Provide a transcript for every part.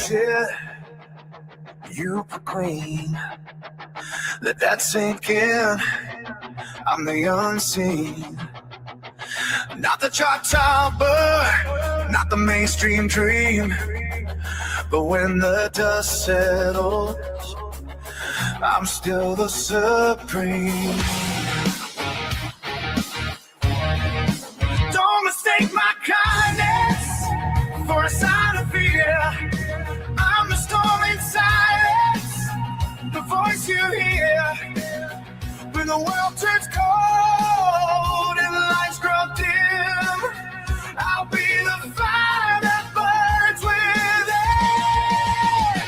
shit you proclaim. Let that sink in. I'm the unseen. Not the chart topper, not the mainstream dream. But when the dust settles, I'm still the supreme. Don't mistake my kindness for a sign of fear. I'm the storm in silence, the voice you hear. When the world turns cold and the lights grow dim, I'll be the fire that burns within.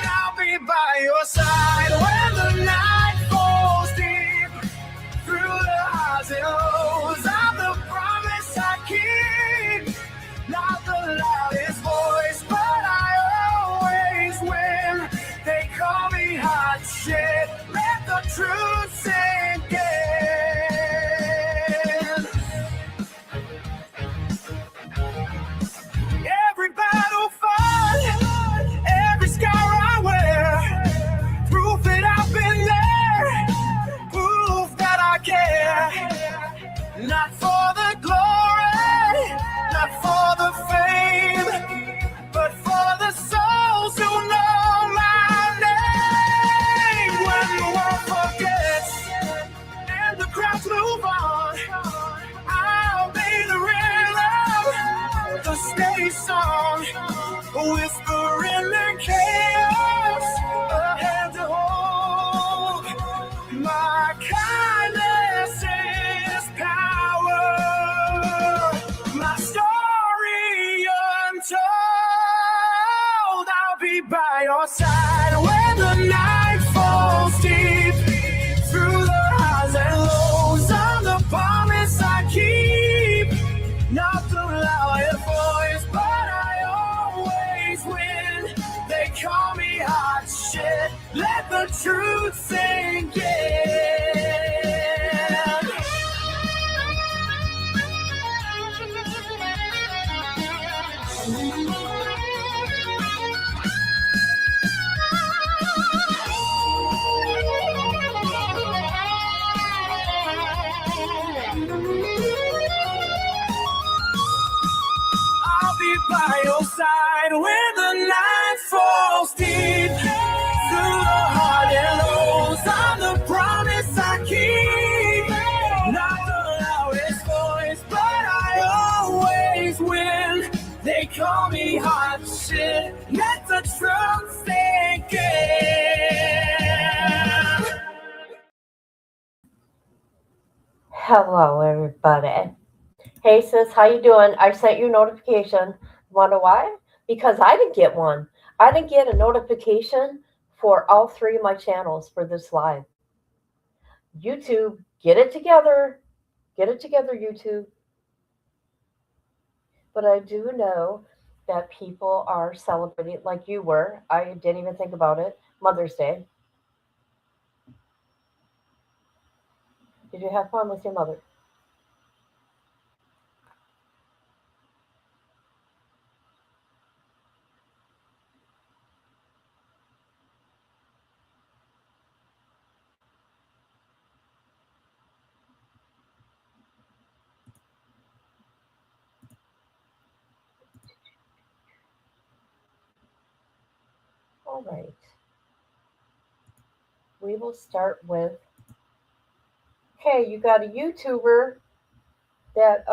I'll be by your side when the night falls deep. Through the highs and lows, I'm the promise I keep. Not the loudest voice, but I always win. They call me hot shit, let the truth sink in. Every battle fought, every scar I wear, proof that I've been there, proof that I care. Not for the glory, not for the fame, but for the souls who know my name. When the world forgets and the crowds move on, I'll be the rhythm, the steady song, a whisper in the chaos, a hand to hold. My kindness is power, my story untold. I'll be by your side when the night falls deep. Through the highs and lows, I'm the promise I keep. Not the loudest voice, but I always win. They call me hot shit, let the truth sink in. I'll be by your side when the night falls deep. Through the hard and lows, I'm the promise I keep. Not the loudest voice, but I always win. They call me hot shit, let the truth sink in. Hello, everybody. Hey, sis, how you doing? I sent you a notification. Wonder why? Because I didn't get one. I didn't get a notification for all three of my channels for this live. YouTube, get it together. Get it together, YouTube. But I do know that people are celebrating, like you were. I didn't even think about it. Mother's Day. Did you have fun with your mother? All right. We will start with, okay, you got a YouTuber that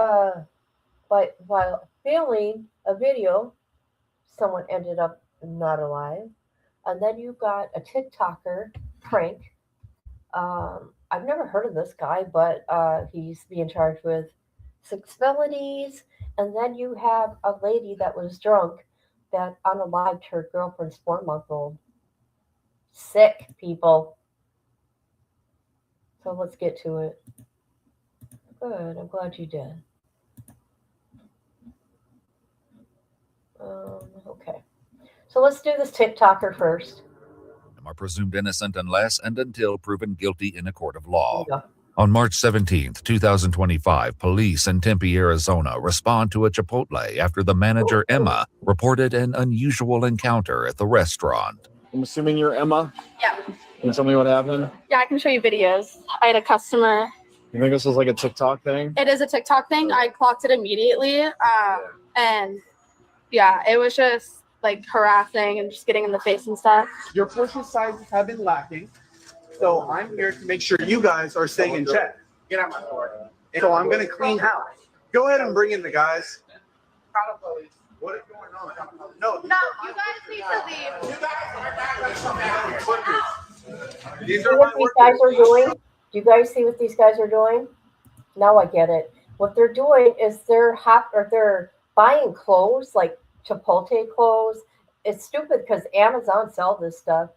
while filming a video, someone ended up not alive. And then you got a TikToker, Prank. I've never heard of this guy, but he's being charged with 6 felonies. And then you have a lady that was drunk that unalived her girlfriend's 4-month-old. Sick, people. So let's get to it. Good, I'm glad you did. Okay. So let's do this TikToker first. Are presumed innocent unless and until proven guilty in a court of law. Yeah. On March 17, 2025, police in Tempe, Arizona respond to a Chipotle after the manager, Emma, reported an unusual encounter at the restaurant. I'm assuming you're Emma? Yeah. Can you tell me what happened? Yeah, I can show you videos. I had a customer. You think this was like a TikTok thing? It is a TikTok thing. I clocked it immediately. And yeah, it was just like harassing and just getting in the face and stuff. Your portion sizes have been lacking, so I'm here to make sure you guys are staying in check. Get out my door. So I'm gonna clean house. Go ahead and bring in the guys. What is going on? No, No, you guys need to leave. These See are what my these guys workers. are doing? Do you guys see what these guys are doing? Now I get it. What they're doing is they're buying clothes, like Chipotle clothes. It's stupid because Amazon sells this stuff.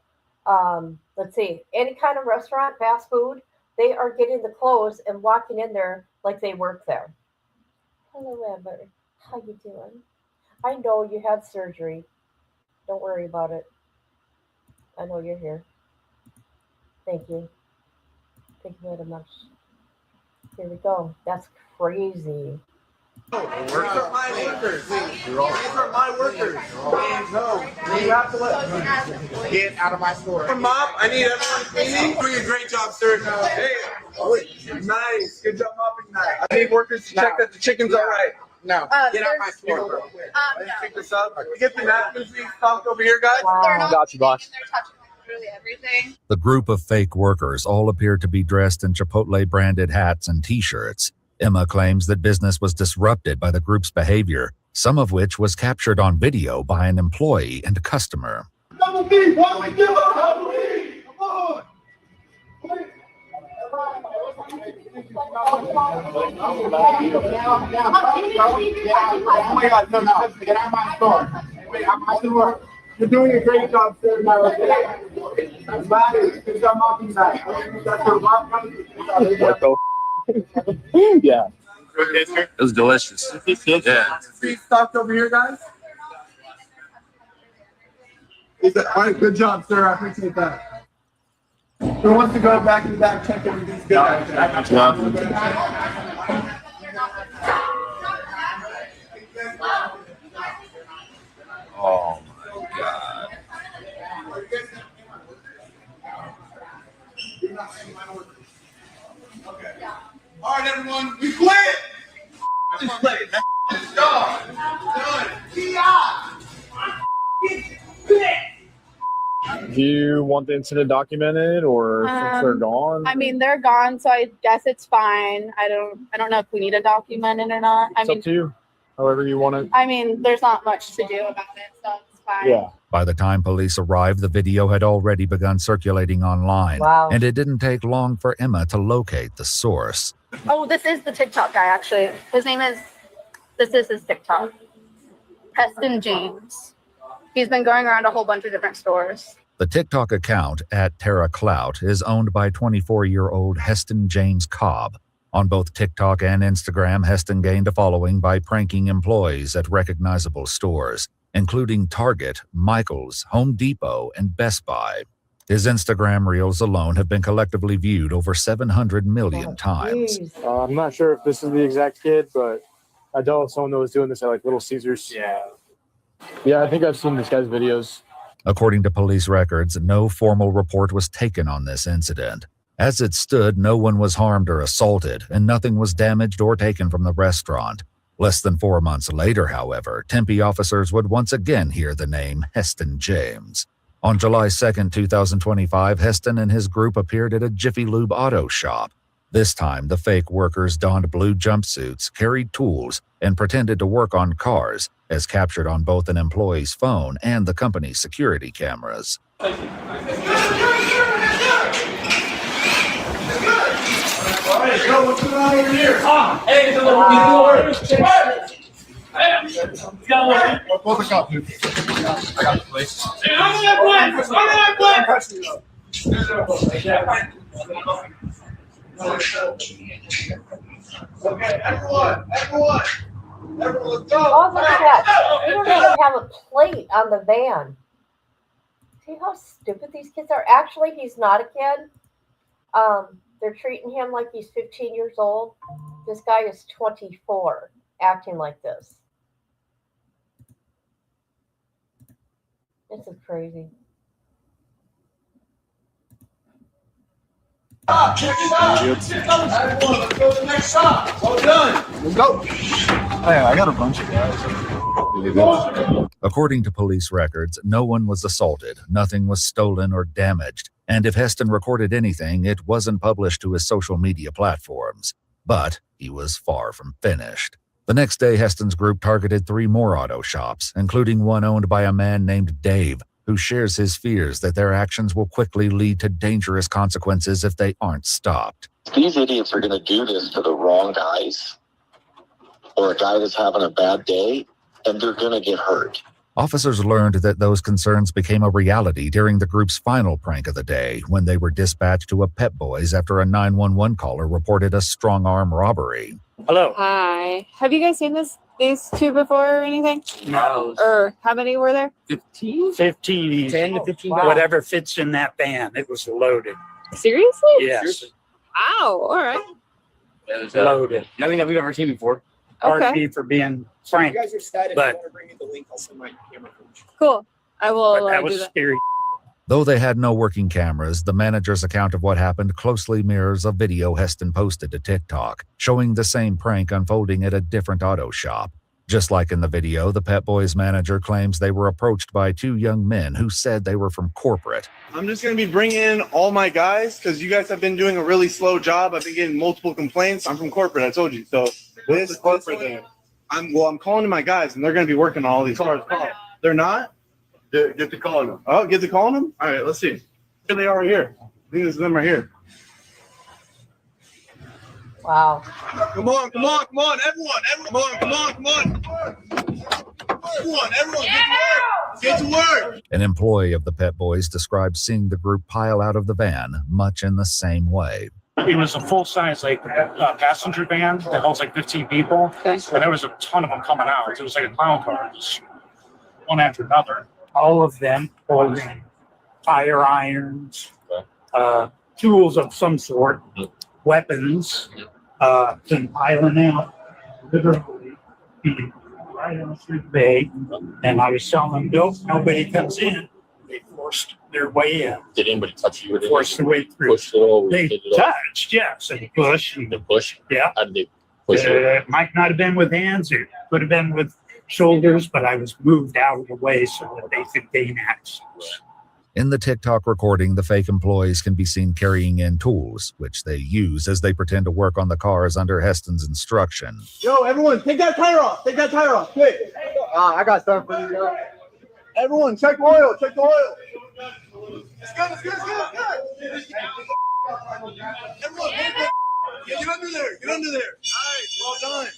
Let's see, any kind of restaurant, fast food, they are getting the clothes and walking in there like they work there. Hello, Amber. How you doing? I know you had surgery. Don't worry about it. I know you're here. Thank you. Thank you very much. Here we go. That's crazy. These are my workers. These are my workers. No, you have to let get out of my store. Mop, I need everyone cleaning. Doing a great job, sir. Hey, nice. Good job mopping that. I need workers to check that the chicken's all right. No, get out my store. Let's pick this up. Get the napkins being stocked over here, guys. They're not Got you, boss. They're touching literally everything. The group of fake workers all appeared to be dressed in Chipotle-branded hats and T-shirts. Emma claims that business was disrupted by the group's behavior, some of which was captured on video by an employee and customer. Double B, why we give up? Double B, come on. Oh my God, no, get out of my store. Wait, out of my store. You're doing a great job, sir. I'm glad good job mocking that. That's your What the yeah. It was delicious. Yeah. Beef stocked over here, guys. All right, good job, sir. I appreciate that. Who wants to go back in the back, check everything's good? Oh my God. Okay. All right, everyone, we quit. Just play it. Let's go. Do you want the incident documented, or since they're gone? I mean, they're gone, so I guess it's fine. I don't know if we need to document it or not. It's up to you. However you want it. I mean, there's not much to do about it, so it's fine. Yeah. By the time police arrived, the video had already begun circulating online, Wow. and it didn't take long for Emma to locate the source. Oh, this is the TikTok guy, actually. This is his TikTok. Heston James. He's been going around a whole bunch of different stores. The TikTok account at Terra Clout is owned by 24-year-old Heston James Cobb. On both TikTok and Instagram, Heston gained a following by pranking employees at recognizable stores, including Target, Michaels, Home Depot, and Best Buy. His Instagram reels alone have been collectively viewed over 700 million times. Jeez. I'm not sure if this is the exact kid, but I dealt with someone that was doing this at like Little Caesars. Yeah, I think I've seen this guy's videos. According to police records, no formal report was taken on this incident. As it stood, no one was harmed or assaulted, and nothing was damaged or taken from the restaurant. Less than 4 months later, however, Tempe officers would once again hear the name Heston James. On July 2, 2025, Heston and his group appeared at a Jiffy Lube auto shop. This time, the fake workers donned blue jumpsuits, carried tools, and pretended to work on cars, as captured on both an employee's phone and the company's security cameras. All right, go. What's going on over here? Hey, it's a little Pull the cup, dude. I got the place. Okay, everyone, let's go. Oh, look at that. They don't even have a plate on the van. See how stupid these kids are? Actually, he's not a kid. They're treating him like he's 15 years old. This guy is 24, acting like this. This is crazy. Let's go to the next stop. Well done. Let's go. Hey, I got a bunch of guys. According to police records, no one was assaulted, nothing was stolen or damaged, and if Heston recorded anything, it wasn't published to his social media platforms. But he was far from finished. The next day, Heston's group targeted 3 more auto shops, including one owned by a man named Dave, who shares his fears that their actions will quickly lead to dangerous consequences if they aren't stopped. These idiots are going to do this to the wrong guys or a guy that's having a bad day, and they're going to get hurt. Officers learned that those concerns became a reality during the group's final prank of the day when they were dispatched to a Pep Boys after a 911 caller reported a strong-arm robbery. Hello. Hi. Have you guys seen these 2 before or anything? No. Or how many were there? 15? 15. 10 to 15. Whatever fits in that van. It was loaded. Seriously? Yes. Ow. All right. Loaded. Nothing that we've ever seen before. Okay. Pardon me for being frank, You guys are sad. If but- you want to bring me the link, I'll send my camera footage. Cool. I will but that do was that. scary. Though they had no working cameras, the manager's account of what happened closely mirrors a video Heston posted to TikTok, showing the same prank unfolding at a different auto shop. Just like in the video, the Pep Boys manager claims they were approached by 2 young men who said they were from corporate. I'm just going to be bringing in all my guys because you guys have been doing a really slow job. I've been getting multiple complaints. I'm from corporate, I told you. So this corporate thing, I'm calling in my guys, and they're going to be working on all these cars. They're not? Get to calling them. Oh, get to calling them? All right, let's see. Here they are right here. I think this is them right here. Wow. Come on, everyone. Come on, everyone, get to work. An employee of the Pep Boys described seeing the group pile out of the van much in the same way. It was a full-size passenger van that holds 15 people. Okay. And there was a ton of them coming out. It was like a clown car, just one after another. All of them holding tire irons, tools of some sort, weapons, and piling out, literally right on the street bay. And I was telling them, nope, nobody comes in. They forced their way in. Did anybody touch you? Forced their way through. Pushed it over? They Did it all? touched, yes, and pushed. And, The push? yeah. How did they push it? It might not have been with hands, it could have been with shoulders, but I was moved out of the way so that they could gain access. In the TikTok recording, the fake employees can be seen carrying in tools, which they use as they pretend to work on the cars under Heston's instruction. Yo, everyone, take that tire off. Quick. I got something for you, guys. Everyone, check the oil. It's good. Everyone, get under there. Nice, well done.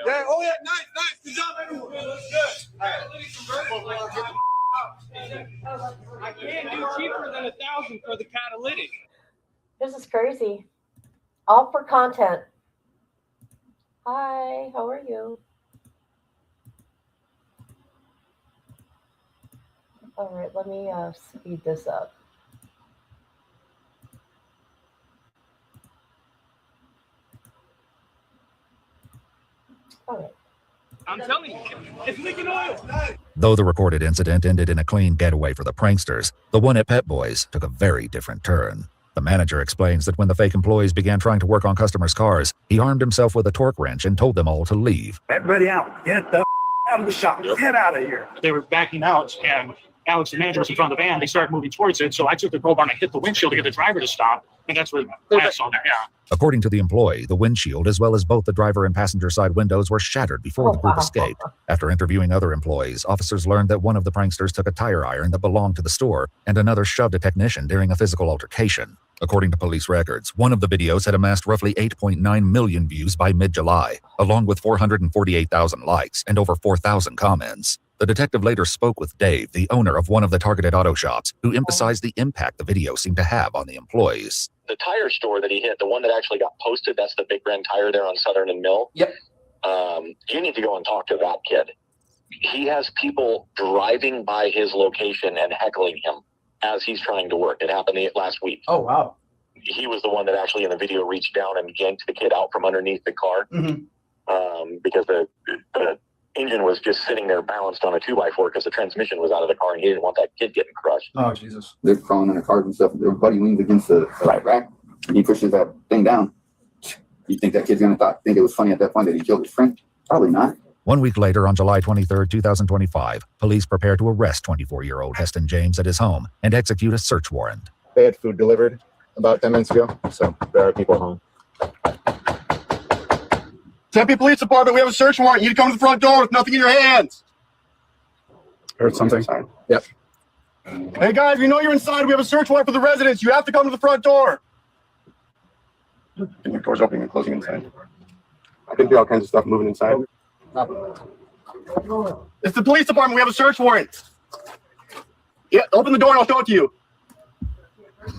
Yeah, oh yeah, nice. Good job, everyone. Good. I can't do cheaper than 1,000 for the catalytic. This is crazy. All for content. Hi, how are you? All right, let me speed this up. All right. I'm telling you, it's leaking oil. Though the recorded incident ended in a clean getaway for the pranksters, the one at Pep Boys took a very different turn. The manager explains that when the fake employees began trying to work on customers' cars, he armed himself with a torque wrench and told them all to leave. Everybody out, get the out of the shop, get out of here. They were backing out, and Alex, the manager, was in front of the van. They started moving towards it, so I took the crowbar and I hit the windshield to get the driver to stop, and that's where the glass on there, yeah. According to the employee, the windshield, as well as both the driver and passenger side windows, were shattered before the group escaped. After interviewing other employees, officers learned that one of the pranksters took a tire iron that belonged to the store, and another shoved a technician during a physical altercation. According to police records, one of the videos had amassed roughly 8.9 million views by mid-July, along with 448,000 likes and over 4,000 comments. The detective later spoke with Dave, the owner of one of the targeted auto shops, who emphasized the impact the video seemed to have on the employees. The tire store that he hit, the one that actually got posted, that's the Big Brand Tire there on Southern and Mill. Yep. You need to go and talk to that kid. he has people driving by his location and heckling him as he's trying to work. It happened last week. Oh, wow. He was the one that actually in the video reached down and yanked the kid out from underneath the car because the engine was just sitting there balanced on a 2x4 because the transmission was out of the car and he didn't want that kid getting crushed. Oh, Jesus. They're crawling in the cars and stuff. Their buddy leans against the right rack and he pushes that thing down. You think that kid's going to think it was funny at that point that he killed his friend? Probably not. 1 week later, on July 23, 2025, police prepare to arrest 24-year-old Heston James at his home and execute a search warrant. They had food delivered about 10 minutes ago, so there are people home. Tempe Police Department, we have a search warrant. You need to come to the front door with nothing in your hands. Heard something? Yep. Hey guys, we know you're inside. We have a search warrant for the residents. You have to come to the front door. And your door's opening and closing inside. I can do all kinds of stuff moving inside. It's the police department. We have a search warrant. Yeah, open the door and I'll show it to you.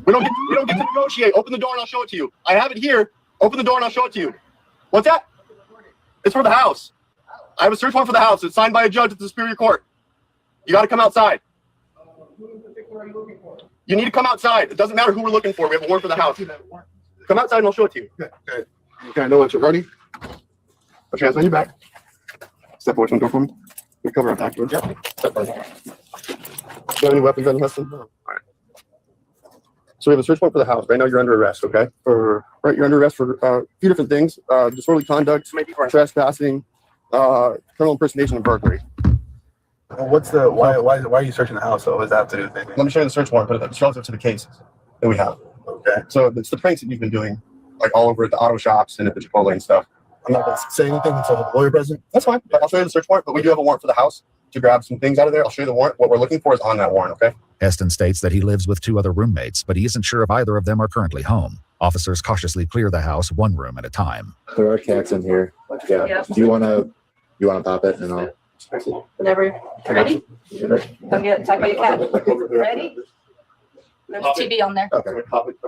We don't get to negotiate. Open the door and I'll show it to you. I have it here. Open the door and I'll show it to you. What's that? It's for the house. I have a search warrant for the house. It's signed by a judge at the Superior Court. You got to come outside. You need to come outside. It doesn't matter who we're looking for. We have a warrant for the house. Come outside and I'll show it to you. Okay, I know what you're ready. Put your hands on your back. Step away from the door for me. You cover up afterwards. Yeah. Step right. Do you have any weapons on you, Heston? No. All right. So we have a search warrant for the house. Right now you're under arrest, okay? You're under arrest for a few different things. Disorderly conduct, trespassing, criminal impersonation, and burglary. What's the why are you searching the house? So what does that have to do with anything? Let me show you the search warrant, but it's relative to the cases that we have. Okay. So it's the pranks that you've been doing, like all over at the auto shops and at the Chipotle and stuff. I'm not going to say anything until the lawyer present. That's fine. I'll show you the search warrant, but we do have a warrant for the house to grab some things out of there. I'll show you the warrant. What we're looking for is on that warrant, okay? Heston states that he lives with 2 other roommates, but he isn't sure if either of them are currently home. Officers cautiously clear the house one room at a time. There are cats in here. Yeah. Do you want to pop it and I'll Whenever you're ready, come get talk about your cat. Ready? There's TV on there. Okay.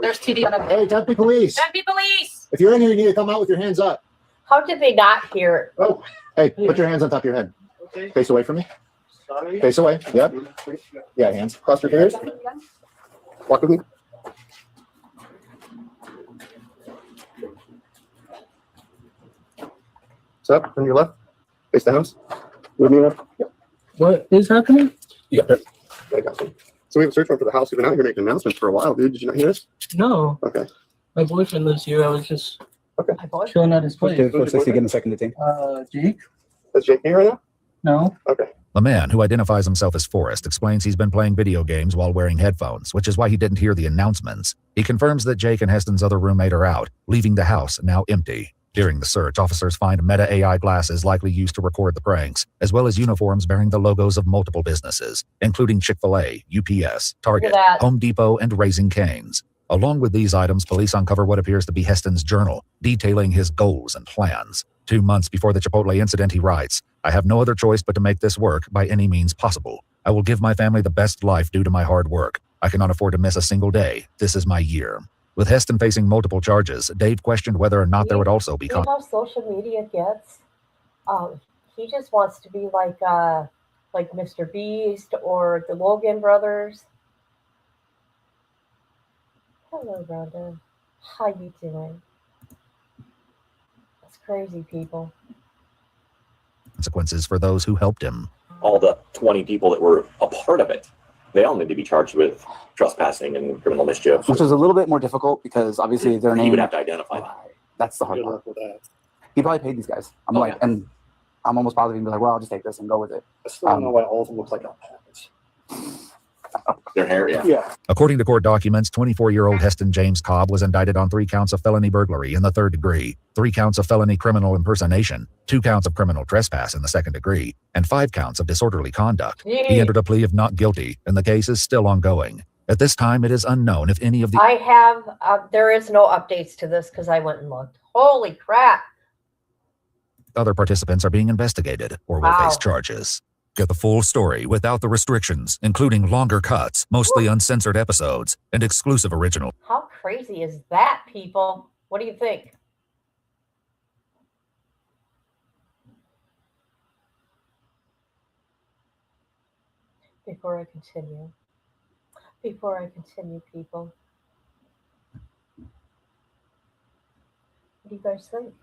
There's TV on there. Hey, Tempe Police. Tempe Police! If you're in here, you need to come out with your hands up. How did they not hear? Oh, hey, put your hands on top of your head. Face away from me. Face away. Yep. Yeah, hands. Cross your fingers. Walk with me. What's up? Turn to your left. Face the house. With me left. Yep. What is happening? You got it. I got you. So we have a search warrant for the house. We've been out here making announcements for a while, dude. Did you not hear this? No. Okay. My boyfriend lives here. I was just My boy? chilling at his place. Give him a second to think. Jake? Is Jake here right now? No. Okay. The man, who identifies himself as Forrest, explains he's been playing video games while wearing headphones, which is why he didn't hear the announcements. He confirms that Jake and Heston's other roommate are out, leaving the house now empty. During the search, officers find Meta AI glasses likely used to record the pranks, as well as uniforms bearing the logos of multiple businesses, including Chick-fil-A, UPS, Target, Home Depot, and Raising Cane's. Along with these items, police uncover what appears to be Heston's journal, detailing his goals and plans. 2 months before the Chipotle incident, he writes, "I have no other choice but to make this work by any means possible. I will give my family the best life due to my hard work. I cannot afford to miss a single day. This is my year." With Heston facing multiple charges, Dave questioned whether or not there would also be... You know how social media gets? He just wants to be like Mr. Beast or the Logan brothers. Hello, Rhonda. How you doing? That's crazy, people. Consequences for those who helped him. All the 20 people that were a part of it, they all need to be charged with trespassing and criminal mischief. Which is a little bit more difficult because obviously their name. You would have to identify that. That's the hard part. He probably paid these guys. And I'm almost positive he'd be like, well, I'll just take this and go with it. I still don't know why all of them look like alpacas. Their hair, yeah. According to court documents, 24-year-old Heston James Cobb was indicted on 3 counts of felony burglary in the 3rd degree, 3 counts of felony criminal impersonation, 2 counts of criminal trespass in the 2nd degree, and 5 counts of disorderly conduct. He entered a plea of not guilty, and the case is still ongoing. At this time, it is unknown if any of the... I have, there is no updates to this because I went and looked. Holy crap. other participants are being investigated or will face charges. Get the full story without the restrictions, including longer cuts, mostly uncensored episodes, and exclusive original. How crazy is that, people? What do you think? Before I continue. Before I continue, people. What do you guys think?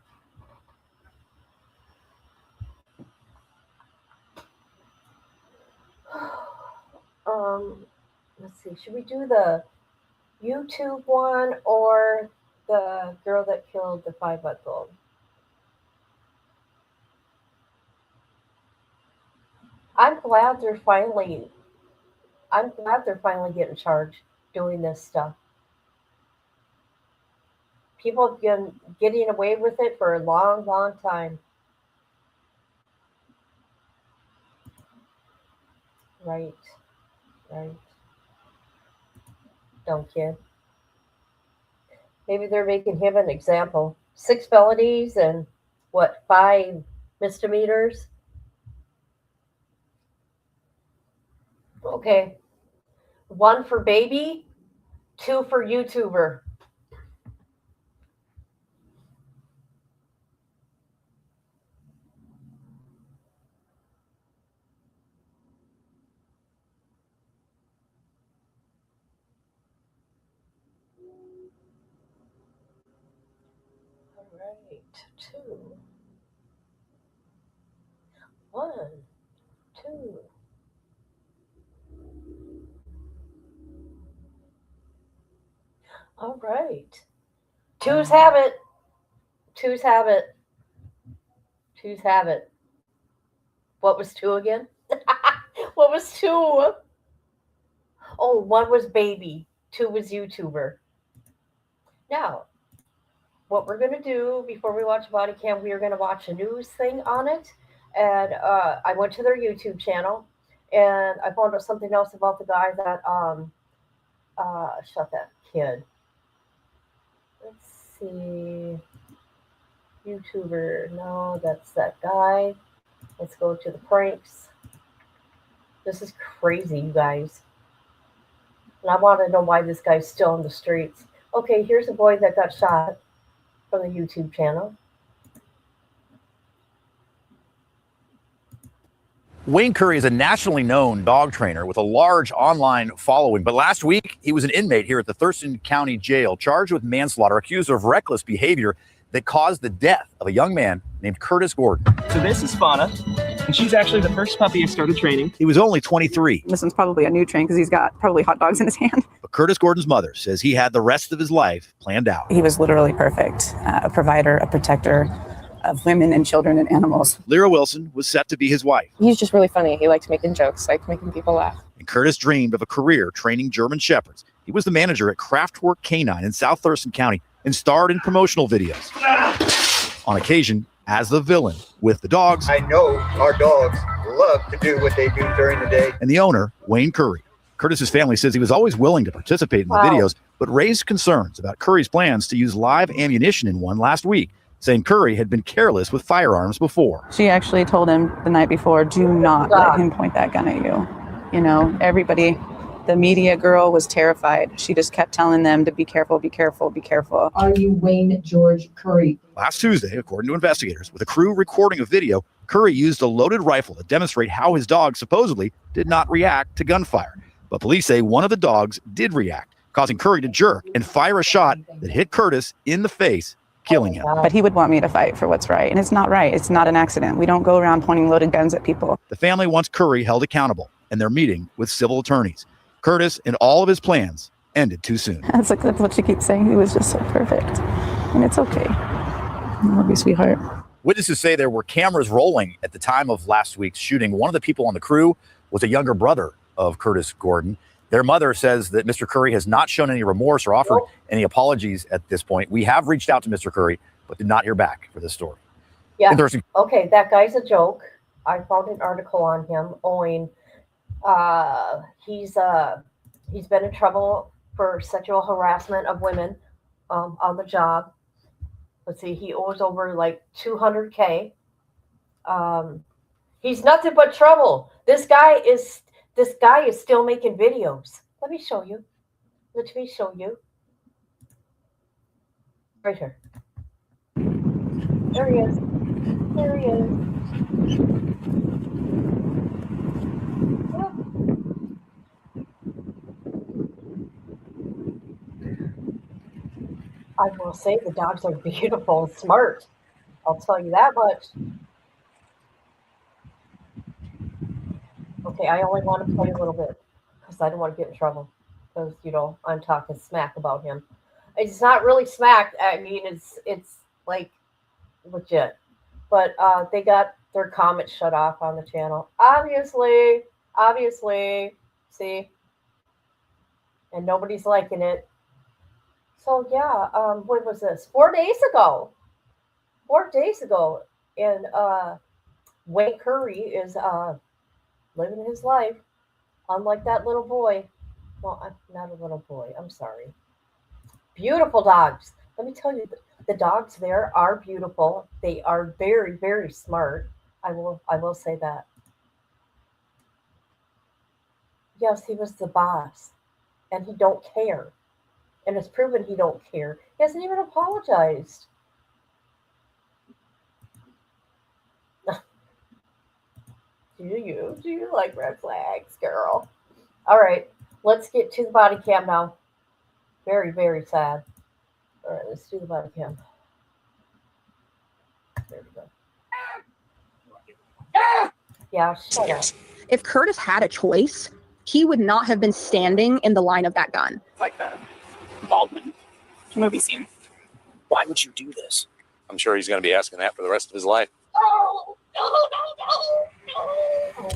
Let's see. Should we do the YouTube one or the girl that killed the 5-month-old? I'm glad they're finally getting charged doing this stuff. People have been getting away with it for a long, long time. Right. Dumb kid. Maybe they're making him an example. 6 felonies and 5 misdemeanors? Okay. 1 for baby, 2 for YouTuber. All right. 2. 1, 2. All right. 2's have it. 2's have it. 2's have it. What was 2 again? What was 2? Oh, 1 was baby. 2 was YouTuber. Now, what we're going to do before we watch Body Cam, we are going to watch a news thing on it. And I went to their YouTube channel, and I found out something else about the guy that shot that kid. Let's see. YouTuber. No, that's that guy. Let's go to the pranks. This is crazy, you guys. And I want to know why this guy's still in the streets. Okay, here's a boy that got shot from the YouTube channel. Wayne Curry is a nationally known dog trainer with a large online following, but last week he was an inmate here at the Thurston County Jail, charged with manslaughter, accused of reckless behavior that caused the death of a young man named Curtis Gordon. So this is Savannah, and she's actually the first puppy I started training. He was only 23. This one's probably a new train because he's got probably hot dogs in his hand. But Curtis Gordon's mother says he had the rest of his life planned out. He was literally perfect, a provider, a protector of women and children and animals. Lyra Wilson was set to be his wife. He's just really funny. He likes making jokes, likes making people laugh. And Curtis dreamed of a career training German Shepherds. He was the manager at Kraftwerk Canine in South Thurston County and starred in promotional videos. On occasion, as the villain with the dogs. I know our dogs love to do what they do during the day. And the owner, Wayne Curry. Curtis's family says he was always willing to participate in the videos, but raised concerns about Curry's plans to use live ammunition in one last week, saying Curry had been careless with firearms before. She actually told him the night before, do not let him point that gun at you. You know, everybody, the media girl was terrified. She just kept telling them to be careful, be careful, be careful. Are you Wayne George Curry? Last Tuesday, according to investigators, with a crew recording a video, Curry used a loaded rifle to demonstrate how his dog supposedly did not react to gunfire. But police say one of the dogs did react, causing Curry to jerk and fire a shot that hit Curtis in the face, killing him. But he would want me to fight for what's right. And it's not right. It's not an accident. We don't go around pointing loaded guns at people. The family wants Curry held accountable, and they're meeting with civil attorneys. Curtis and all of his plans ended too soon. That's what she keeps saying. He was just so perfect. And it's okay. I love you, sweetheart. Witnesses say there were cameras rolling at the time of last week's shooting. One of the people on the crew was a younger brother of Curtis Gordon. Their mother says that Mr. Curry has not shown any remorse or offered any apologies at this point. We have reached out to Mr. Curry, but did not hear back for this story. Yeah. Okay, that guy's a joke. I found an article on him owing he's been in trouble for sexual harassment of women on the job. Let's see, he owes over like $200K. He's nothing but trouble. This guy is still making videos. Let me show you. Right here. There he is. I will say the dogs are beautiful and smart. I'll tell you that much. Okay, I only want to play a little bit because I don't want to get in trouble because I'm talking smack about him. It's not really smack. I mean, it's like legit. But they got their comments shut off on the channel. Obviously, see, and nobody's liking it. So yeah, when was this? 4 days ago. 4 days ago, and Wayne Curry is living his life, unlike that little boy. Well, I'm not a little boy. I'm sorry. Beautiful dogs. Let me tell you, the dogs there are beautiful. They are very, very smart. I will say that. Yes, he was the boss, and he don't care, and it's proven he don't care. He hasn't even apologized. Do you like red flags, girl? All right, let's get to the body cam now. Very, very sad. All right, let's do the body cam. There we go. Yeah, shut up. If Curtis had a choice, he would not have been standing in the line of that gun. Like the Baldwin movie scene. Why would you do this? I'm sure he's going to be asking that for the rest of his life.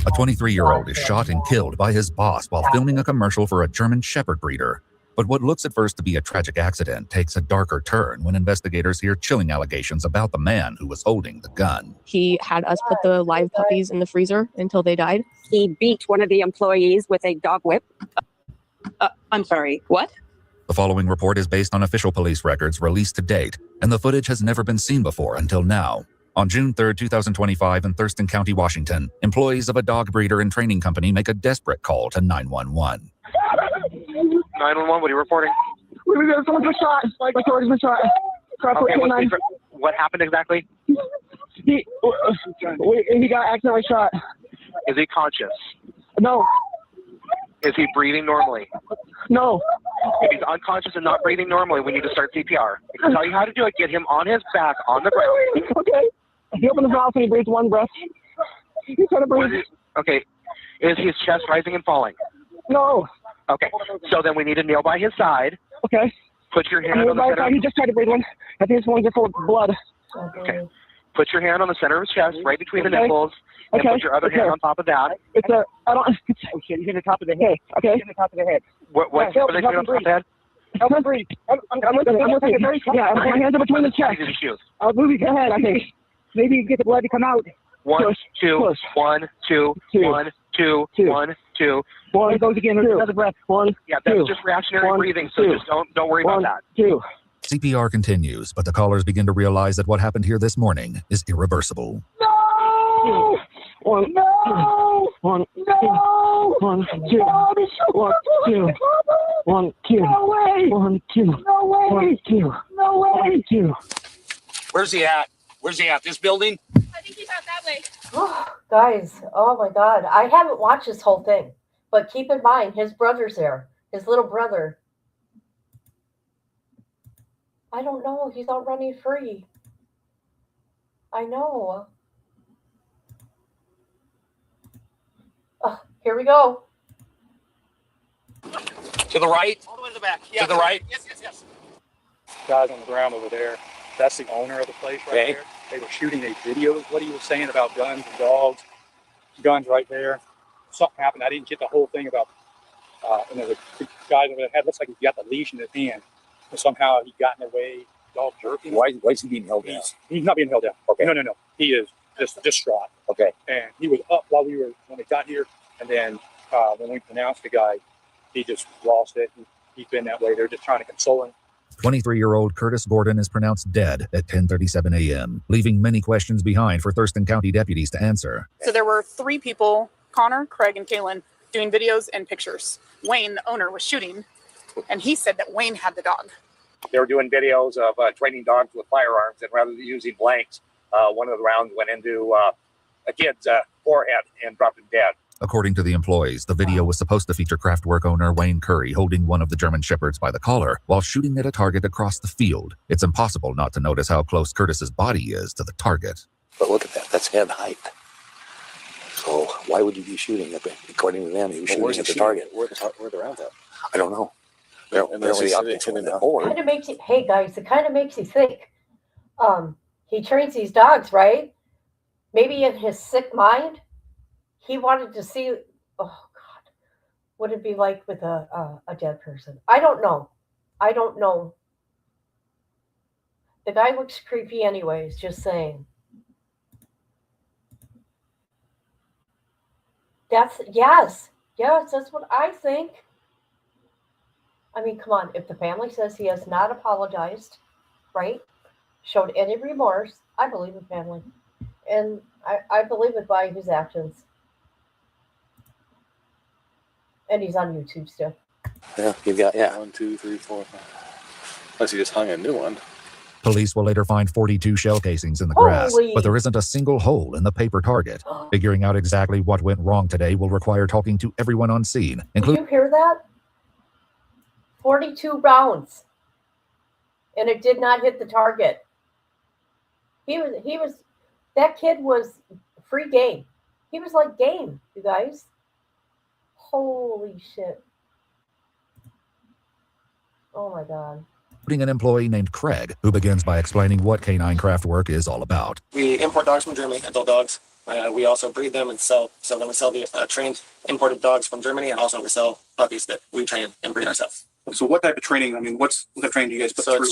A 23-year-old is shot and killed by his boss while filming a commercial for a German Shepherd breeder. But what looks at first to be a tragic accident takes a darker turn when investigators hear chilling allegations about the man who was holding the gun. He had us put the live puppies in the freezer until they died. He beat one of the employees with a dog whip. I'm sorry, what? The following report is based on official police records released to date, and the footage has never been seen before until now. On June 3, 2025, in Thurston County, Washington, employees of a dog breeder and training company make a desperate call to 911. 911, what are you reporting? Someone's been shot. My daughter's been shot. Okay, what happened exactly? He got accidentally shot. Is he conscious? No. Is he breathing normally? No. If he's unconscious and not breathing normally, we need to start CPR. I can tell you how to do it. Get him on his back on the ground. Okay. He opened his mouth and he breathes one breath. He's trying to breathe. Okay. Is his chest rising and falling? No. Okay. So then we need to kneel by his side. Okay. Put your hand on the center. He just tried to breathe one. I think his lungs are full of blood. Okay. Put your hand on the center of his chest, right between the nipples, and put your other hand on top of that. It's a, I don't, oh shit, he's in the top of the head. Okay. He's in the top of the head. What are they saying on top of the head? Help him breathe. I'm looking at very, yeah, my hands are between the chest. I'll move his head, I think. Maybe you get the blood to come out. One, Push, two, push. 1, 2, 1, 2, 1, 2. One goes again. Another breath. One. Yeah, that's two, just reactionary one, breathing. So two. just don't worry about that. 2. CPR continues, but the callers begin to realize that what happened here this morning is irreversible. No! 1, no! 1, no! 1, 2, 1, 2, 1, 2, no way! 1, 2, no way! 1, 2, no way! 1, 2. Where's he at? Where's he at? This building? I think he's out that way. Oh, guys, oh my God. I haven't watched this whole thing, but keep in mind, his brother's there. His little brother. I don't know. He's out running free. I know. Here we go. To the right? All the way to the back. Yeah. To the right? Yes. Guys on the ground over there. That's the owner of the place right there. They were shooting a video of what he was saying about guns and dogs. Guns right there. Something happened. I didn't get the whole thing about, and there's a guy over the head. Looks like he's got the leash in his hand. And somehow he got in the way. Dog jerking. Why is he being held down? He's not being held down. Okay. No. He is just distraught. Okay. And he was up when we got here. And then when we pronounced the guy, he just lost it. He's been that way. They're just trying to console him. 23-year-old Curtis Gordon is pronounced dead at 10:37 a.m., leaving many questions behind for Thurston County deputies to answer. So there were 3 people, Connor, Craig, and Kaylin, doing videos and pictures. Wayne, the owner, was shooting, and he said that Wayne had the dog. They were doing videos of training dogs with firearms, and rather than using blanks, one of the rounds went into a kid's forehead and dropped him dead. According to the employees, the video was supposed to feature Kraftwerk owner Wayne Curry holding one of the German Shepherds by the collar while shooting at a target across the field. It's impossible not to notice how close Curtis's body is to the target. But look at that. That's head height. So why would you be shooting at the, according to them, he was shooting at the target. Where the rounds at? I don't know. And They're then only sitting the down. board. Kind of makes you, hey guys, it kind of makes you think. He trains these dogs, right? Maybe in his sick mind, he wanted to see, oh God, what it'd be like with a dead person. I don't know. The guy looks creepy anyways, just saying. Yes, that's what I think. I mean, come on, if the family says he has not apologized, right? Showed any remorse, I believe the family. And I believe it by his actions. And he's on YouTube still. Yeah, you've got, 1, 2, 3, 4, 5. Unless he just hung a new one. Police will later find 42 shell casings in the grass, Holy. but there isn't a single hole in the paper target. Figuring out exactly what went wrong today will require talking to everyone on scene, Did including... you hear that? 42 rounds. And it did not hit the target. That kid was free game. He was like game, you guys. Holy shit. Oh my God. An employee named Craig, who begins by explaining what canine Kraftwerk is all about. We import dogs from Germany, adult dogs. We also breed them and sell. So then we sell the trained imported dogs from Germany, and also we sell puppies that we train and breed ourselves. So what type of training? I mean, what type of training do you guys put So through?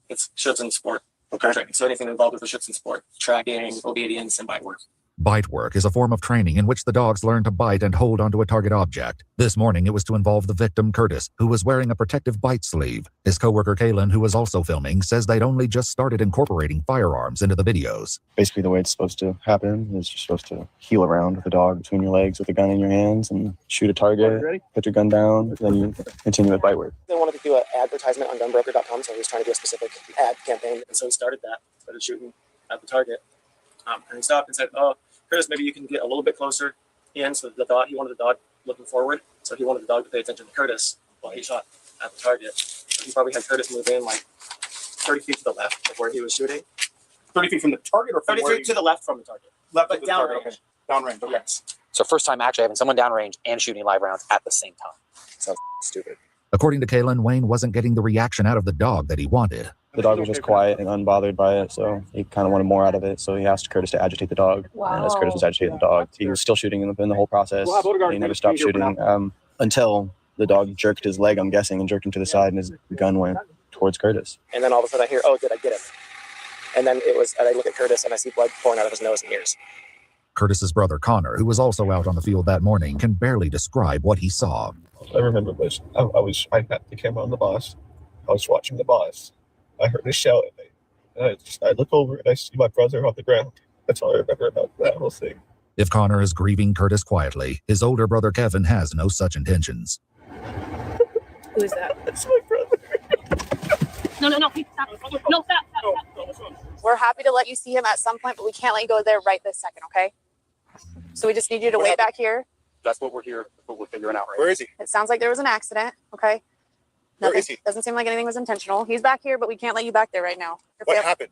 it's Schützen sport. Okay. Training. So anything involved with the Schützen sport, tracking, obedience, and bite work. Bite work is a form of training in which the dogs learn to bite and hold onto a target object. This morning, it was to involve the victim, Curtis, who was wearing a protective bite sleeve. His coworker, Kaylin, who was also filming, says they'd only just started incorporating firearms into the videos. Basically, the way it's supposed to happen is you're supposed to heel around with a dog between your legs with a gun in your hands and shoot a target, put your gun down, then you continue with bite work. They wanted to do an advertisement on gunbroker.com, so he was trying to do a specific ad campaign. And so he started shooting at the target. And he stopped and said, "Oh, Curtis, maybe you can get a little bit closer in." So he wanted the dog looking forward. So he wanted the dog to pay attention to Curtis while he shot at the target. So he probably had Curtis move in like 30 feet to the left of where he was shooting. 30 feet from the target or from 30 feet to the left from the target. Left but of the target, okay. Downrange, okay. Yes. So first time actually having someone downrange and shooting live rounds at the same time. Sounds stupid. According to Kaylin, Wayne wasn't getting the reaction out of the dog that he wanted. The dog was just quiet and unbothered by it, so he kind of wanted more out of it. So he asked Curtis to agitate the dog. Wow. And as Curtis was agitating the dog, he was still shooting in the whole process. He never stopped shooting until the dog jerked his leg, I'm guessing, and jerked him to the side, and his gun went towards Curtis. And then all of a sudden I hear, "Oh, did I get him?" And then I look at Curtis and I see blood pouring out of his nose and ears. Curtis's brother, Connor, who was also out on the field that morning, can barely describe what he saw. I remember this. I had the camera on the boss. I was watching the boss. I heard a shout at me. And I look over and I see my brother on the ground. That's all I remember about that whole thing. If Connor is grieving Curtis quietly, his older brother Kevin has no such intentions. Who is that? That's my brother. No, please stop. No, stop. We're happy to let you see him at some point, but we can't let you go there right this second, okay? So we just need you to wait back here. That's what we're here. That's what we're figuring out right now. Where is he? It sounds like there was an accident, okay? Where is he? Doesn't seem like anything was intentional. He's back here, but we can't let you back there right now. What happened?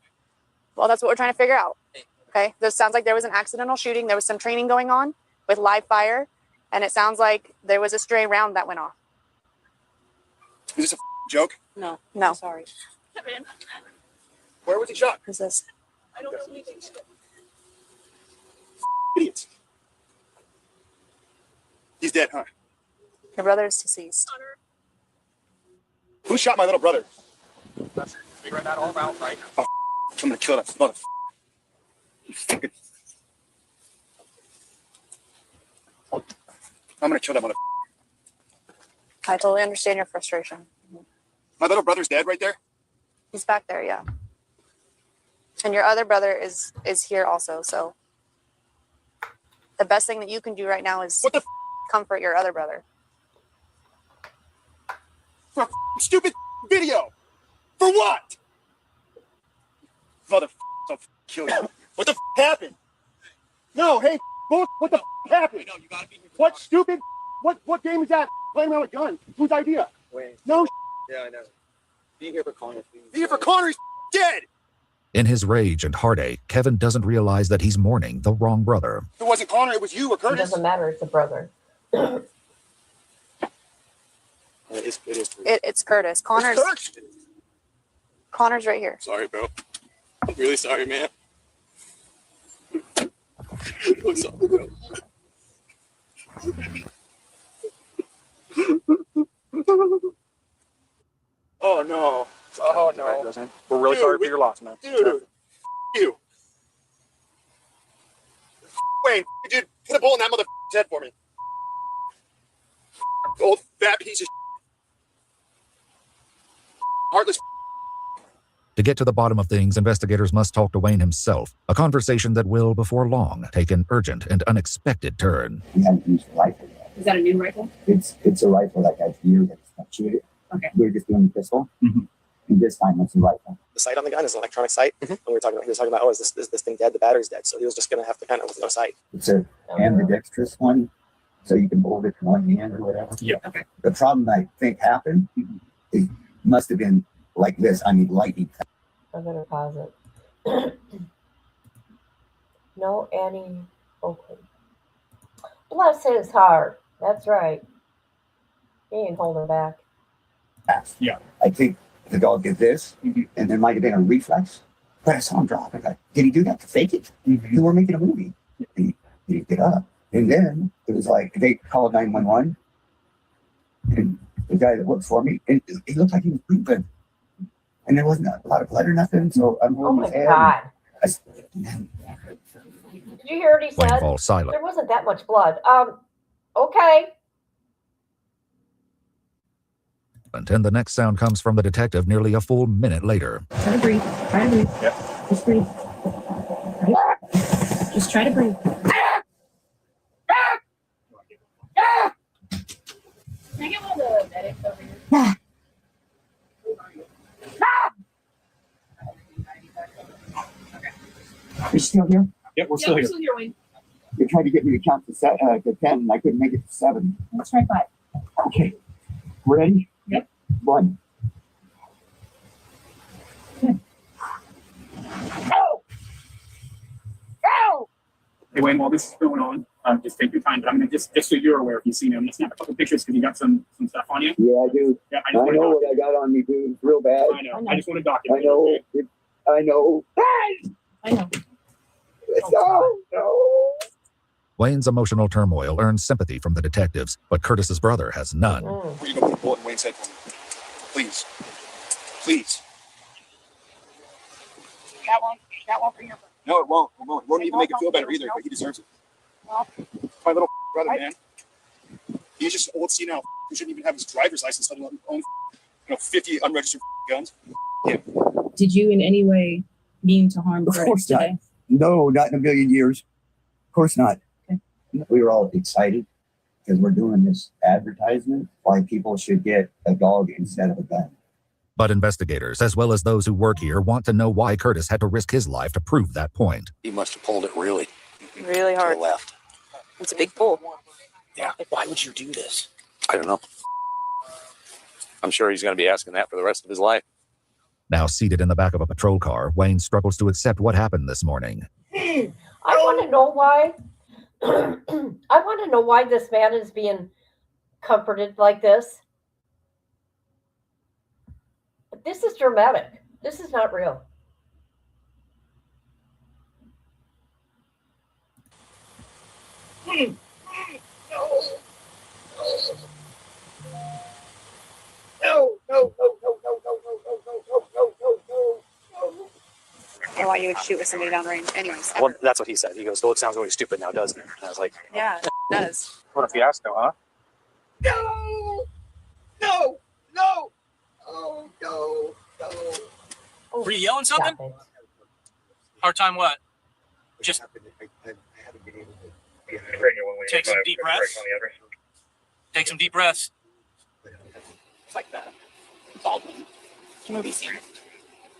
Well, that's what we're trying to figure out, okay? This sounds like there was an accidental shooting. There was some training going on with live fire, and it sounds like there was a stray round that went off. Is this a joke? No. Sorry. Where was he shot? Who's this? I don't know anything. Idiots. He's dead, huh? Your brother is deceased. Who shot my little brother? Let's figure that all out right now. Oh, I'm gonna kill that motherfucker. I'm gonna kill that motherfucker. I totally understand your frustration. My little brother's dead right there? He's back there, yeah. And your other brother is here also, so the best thing that you can do right now is comfort your other brother. For a stupid video. For what? Mother, I'll kill you. What the happened? No, hey, what the happened? No, you gotta be here. What stupid? What game is that? Playing around with guns. Whose idea? Wait. No. Yeah, I know. Be here for Connor, please. Be here for Connor. He's dead. In his rage and heartache, Kevin doesn't realize that he's mourning the wrong brother. If it wasn't Connor, it was you or It Curtis. doesn't matter. It's a brother. It's Curtis. Connor's right here. Sorry, bro. I'm really sorry, man. I'm sorry, bro. Oh no. Oh no. We're really sorry for your loss, man. Dude. You. Wayne, dude, put a bullet in that motherfucker's head for me. Old fat piece of heartless. To get to the bottom of things, investigators must talk to Wayne himself, a conversation that will, before long, take an urgent and unexpected turn. We haven't used a rifle yet. Is that a new rifle? It's a rifle that got here that's not shooting. Okay. We were just doing the pistol. And this time it's a rifle. The sight on the gun is an electronic sight. And he was talking about, oh, is this thing dead? The battery's dead. So he was just going to have to kind of, with no sight. It's a ambidextrous one, so you can hold it in one hand or whatever. Yeah. Okay. The problem I think happened, it must have been like this. I mean, lightning. I'm going to pause it. No Annie Oakley. Bless his heart. That's right. He ain't holding back. Yeah. I think the dog did this, and there might have been a reflex, but I saw him drop it. Like, did he do that to fake it? We were making a movie. He didn't get up. And then it was like, they called 911, and the guy that worked for me, and he looked like he was breathing. And there wasn't a lot of blood or nothing, so I'm holding his head. God. Did you hear what he Wayne said? falls silent. There wasn't that much blood. Okay. And the next sound comes from the detective nearly a full minute later. Try to breathe. Try to breathe. Yep. Just breathe. Just try to breathe. Can I get one of the medics over here? You're still here? Yep, we're still here. Wayne. You tried to get me to count to 10, and I couldn't make it to 7. Let's try 5. Okay. Ready? Yep. 1. Hey Wayne, while this is going on, just take your time. But I'm gonna just so you're aware, if you've seen him, let's snap a couple pictures because you got some stuff on you. Yeah, I do. Yeah, I know what I got on me, dude. It's real bad. I know. I just want to document. I know. it, I know. I know. Oh, no. Wayne's emotional turmoil earns sympathy from the detectives, but Curtis's brother has none. Where you gonna put a bullet in Wayne's head for me? Please. Please. Got one. Got one for your brother. No, it won't. It won't. It won't even make it feel better either, but he deserves it. Well, My little brother, man. He's just an old senile who shouldn't even have his driver's license, let alone own 50 unregistered guns. Yeah. did you in any way mean to harm Of Curtis course not. today? No, not in a million years. Of course not. Okay. We were all excited because we're doing this advertisement why people should get a dog instead of a gun. But investigators, as well as those who work here, want to know why Curtis had to risk his life to prove that point. He must have pulled it really Really to hard. the left. It's a big pull. Yeah. Why would you do this? I don't know. I'm sure he's going to be asking that for the rest of his life. Now seated in the back of a patrol car, Wayne struggles to accept what happened this morning. I want to know why. I want to know why this man is being comforted like this. This is dramatic. This is not real. And why you would shoot with somebody downrange, anyways. Well, that's what he said. He goes, "Well, it sounds really stupid now, doesn't it?" And I was like, Yeah, it does. What a fiasco, huh? No! No! No! Oh, no! No! Were you yelling something? Hard time what? Just take some deep breaths. Take some deep breaths. It's like that. Baldwin movie scene.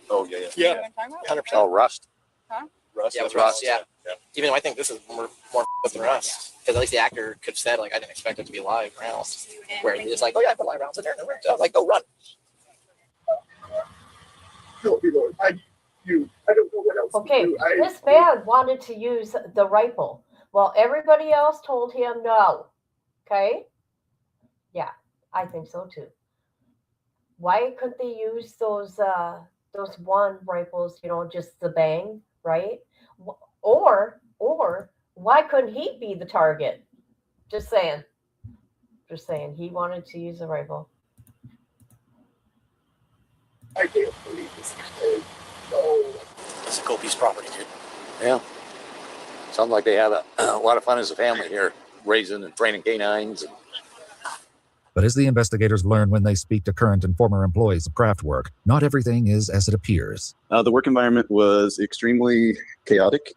Oh, yeah. Yeah. 100%. Oh, Rust. Huh? Russ? Yeah, with Russ. Russ. Yeah. Even though I think this is more up than Russ, because at least the actor could have said like, I didn't expect it to be live rounds. Where it's like, oh yeah, I put live rounds in there. And I was like, go run. I don't know what else Okay, to do. this man wanted to use the rifle. Well, everybody else told him no. Okay? Yeah, I think so too. Why couldn't they use those one rifles, just the bang, right? Or why couldn't he be the target? Just saying. Just saying. He wanted to use a rifle. I can't believe this. No. It's a cool piece of property, dude. Yeah. Sounds like they had a lot of fun as a family here, raising and training canines. But as the investigators learn when they speak to current and former employees of Craftwork, not everything is as it appears. The work environment was extremely chaotic.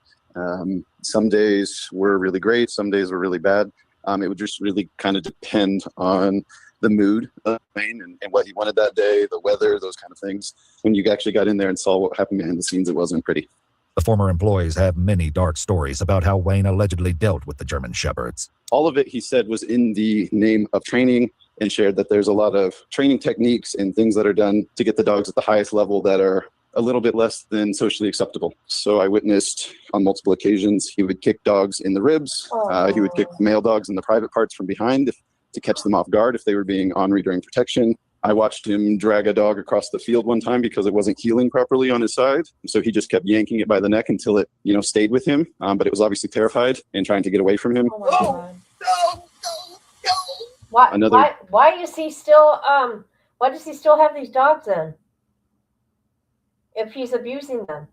Some days were really great, some days were really bad. It would just really kind of depend on the mood of Wayne and what he wanted that day, the weather, those kind of things. When you actually got in there and saw what happened behind the scenes, it wasn't pretty. The former employees have many dark stories about how Wayne allegedly dealt with the German Shepherds. All of it, he said, was in the name of training, and shared that there's a lot of training techniques and things that are done to get the dogs at the highest level that are a little bit less than socially acceptable. So I witnessed on multiple occasions, he would kick dogs in the ribs. He would kick male dogs in the private parts from behind to catch them off guard if they were being ornery during protection. I watched him drag a dog across the field one time because it wasn't healing properly on his side. So he just kept yanking it by the neck until it, stayed with him. But it was obviously terrified and trying to get away from him. Why does he still have these dogs then? If he's abusing them,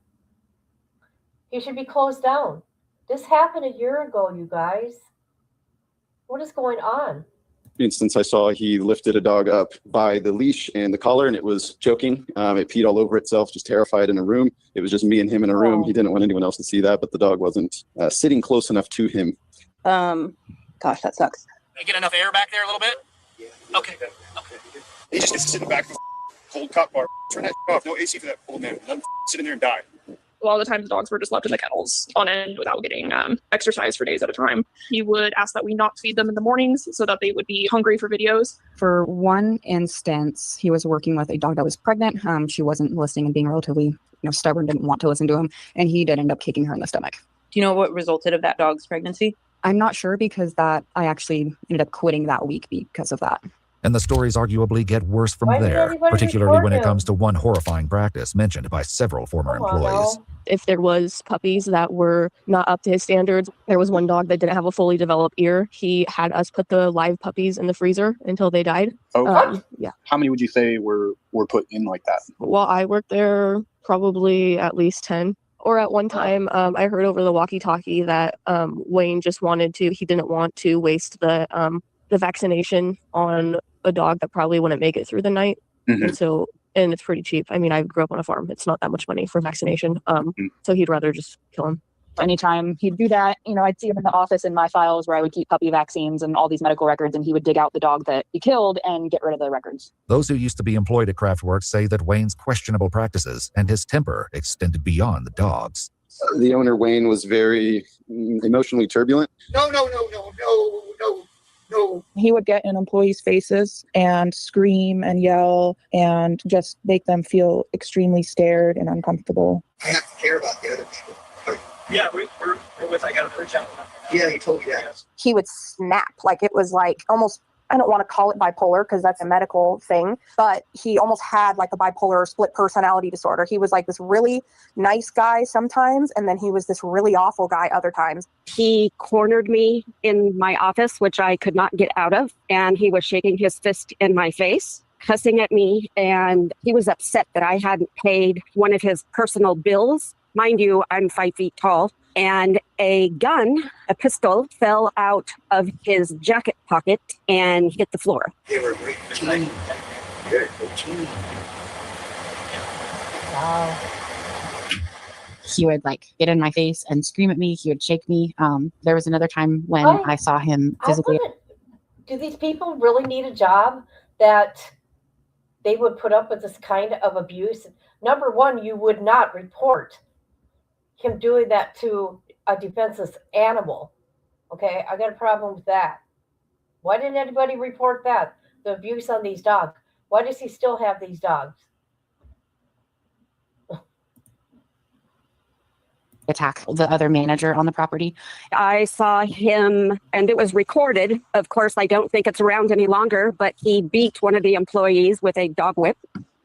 he should be closed down. This happened a year ago, you guys. What is going on? Instance I saw, he lifted a dog up by the leash and the collar, and it was choking. It peed all over itself, just terrified in a room. It was just me and him in a room. He didn't want anyone else to see that, but the dog wasn't sitting close enough to him. Gosh, that sucks. Get enough air back there a little bit? Yeah. Okay. He just gets to sit in the back of a cold cop bar. Turn that off. No AC for that old man. Let him sit in there and die. A lot of the times the dogs were just left in the kennels on end without getting exercise for days at a time. He would ask that we not feed them in the mornings so that they would be hungry for videos. For one instance, he was working with a dog that was pregnant. She wasn't listening and being relatively stubborn, didn't want to listen to him, and he did end up kicking her in the stomach. Do you know what resulted of that dog's pregnancy? I'm not sure because I actually ended up quitting that week because of that. And the stories arguably get worse from there, particularly when it comes to one horrifying practice mentioned by several former employees. If there was puppies that were not up to his standards, there was one dog that didn't have a fully developed ear. He had us put the live puppies in the freezer until they died. Okay. Yeah. How many would you say were put in like that? Well, I worked there probably at least 10. Or at one time, I heard over the walkie-talkie that Wayne just he didn't want to waste the vaccination on a dog that probably wouldn't make it through the night. Mm-hmm. And it's pretty cheap. I mean, I grew up on a farm. It's not that much money for vaccination. So he'd rather just kill him. Anytime he'd do that, I'd see him in the office in my files where I would keep puppy vaccines and all these medical records, and he would dig out the dog that he killed and get rid of the records. Those who used to be employed at Craftwork say that Wayne's questionable practices and his temper extended beyond the dogs. The owner, Wayne, was very emotionally turbulent. No. He would get in employees' faces and scream and yell and just make them feel extremely scared and uncomfortable. I have to care about the other people. Yeah, we're with, I got a third channel. Yeah, he told me that. He would snap. It was almost, I don't want to call it bipolar because that's a medical thing, but he almost had a bipolar split personality disorder. He was this really nice guy sometimes, and then he was this really awful guy other times. He cornered me in my office, which I could not get out of, and he was shaking his fist in my face, cussing at me, and he was upset that I hadn't paid one of his personal bills. Mind you, I'm 5 feet tall, and a pistol, fell out of his jacket pocket and hit the floor. They were great. Very cool. Wow. He would get in my face and scream at me. He would shake me. There was another time when I saw him physically. Do these people really need a job that they would put up with this kind of abuse? Number one, you would not report him doing that to a defenseless animal. Okay, I got a problem with that. Why didn't anybody report that? The abuse on these dogs. Why does he still have these dogs? Attack the other manager on the property. I saw him, and it was recorded. Of course, I don't think it's around any longer, but he beat one of the employees with a dog whip.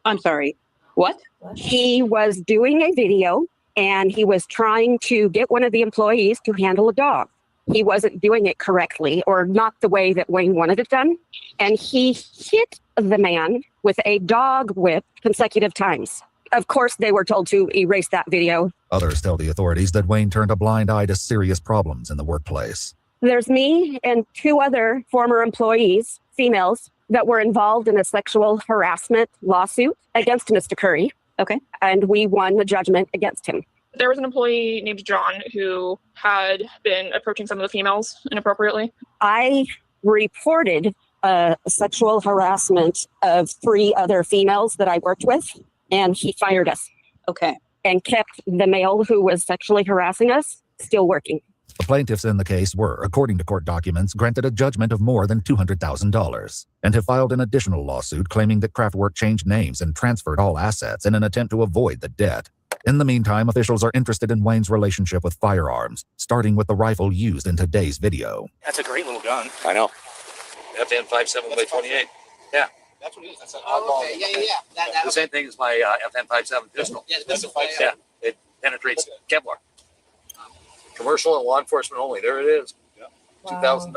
I'm sorry. What? He was doing a video and he was trying to get one of the employees to handle a dog. He wasn't doing it correctly or not the way that Wayne wanted it done. And he hit the man with a dog whip consecutive times. Of course, they were told to erase that video. Others tell the authorities that Wayne turned a blind eye to serious problems in the workplace. There's me and two other former employees, females, that were involved in a sexual harassment lawsuit against Mr. Curry. Okay. And we won the judgment against him. There was an employee named John who had been approaching some of the females inappropriately. I reported sexual harassment of 3 other females that I worked with, and he fired us. Okay. And kept the male who was sexually harassing us still working. The plaintiffs in the case were, according to court documents, granted a judgment of more than $200,000 and have filed an additional lawsuit claiming that Kraftwerk changed names and transferred all assets in an attempt to avoid the debt. In the meantime, officials are interested in Wayne's relationship with firearms, starting with the rifle used in today's video. That's a great little gun. I know. FN 57 by 28. Yeah. That's what it is. That's okay. Yeah. The same thing as my FN 57 pistol. Yeah, the pistol. Yeah. It penetrates Kevlar. Commercial and law enforcement only. There it is. Yeah. $2,000.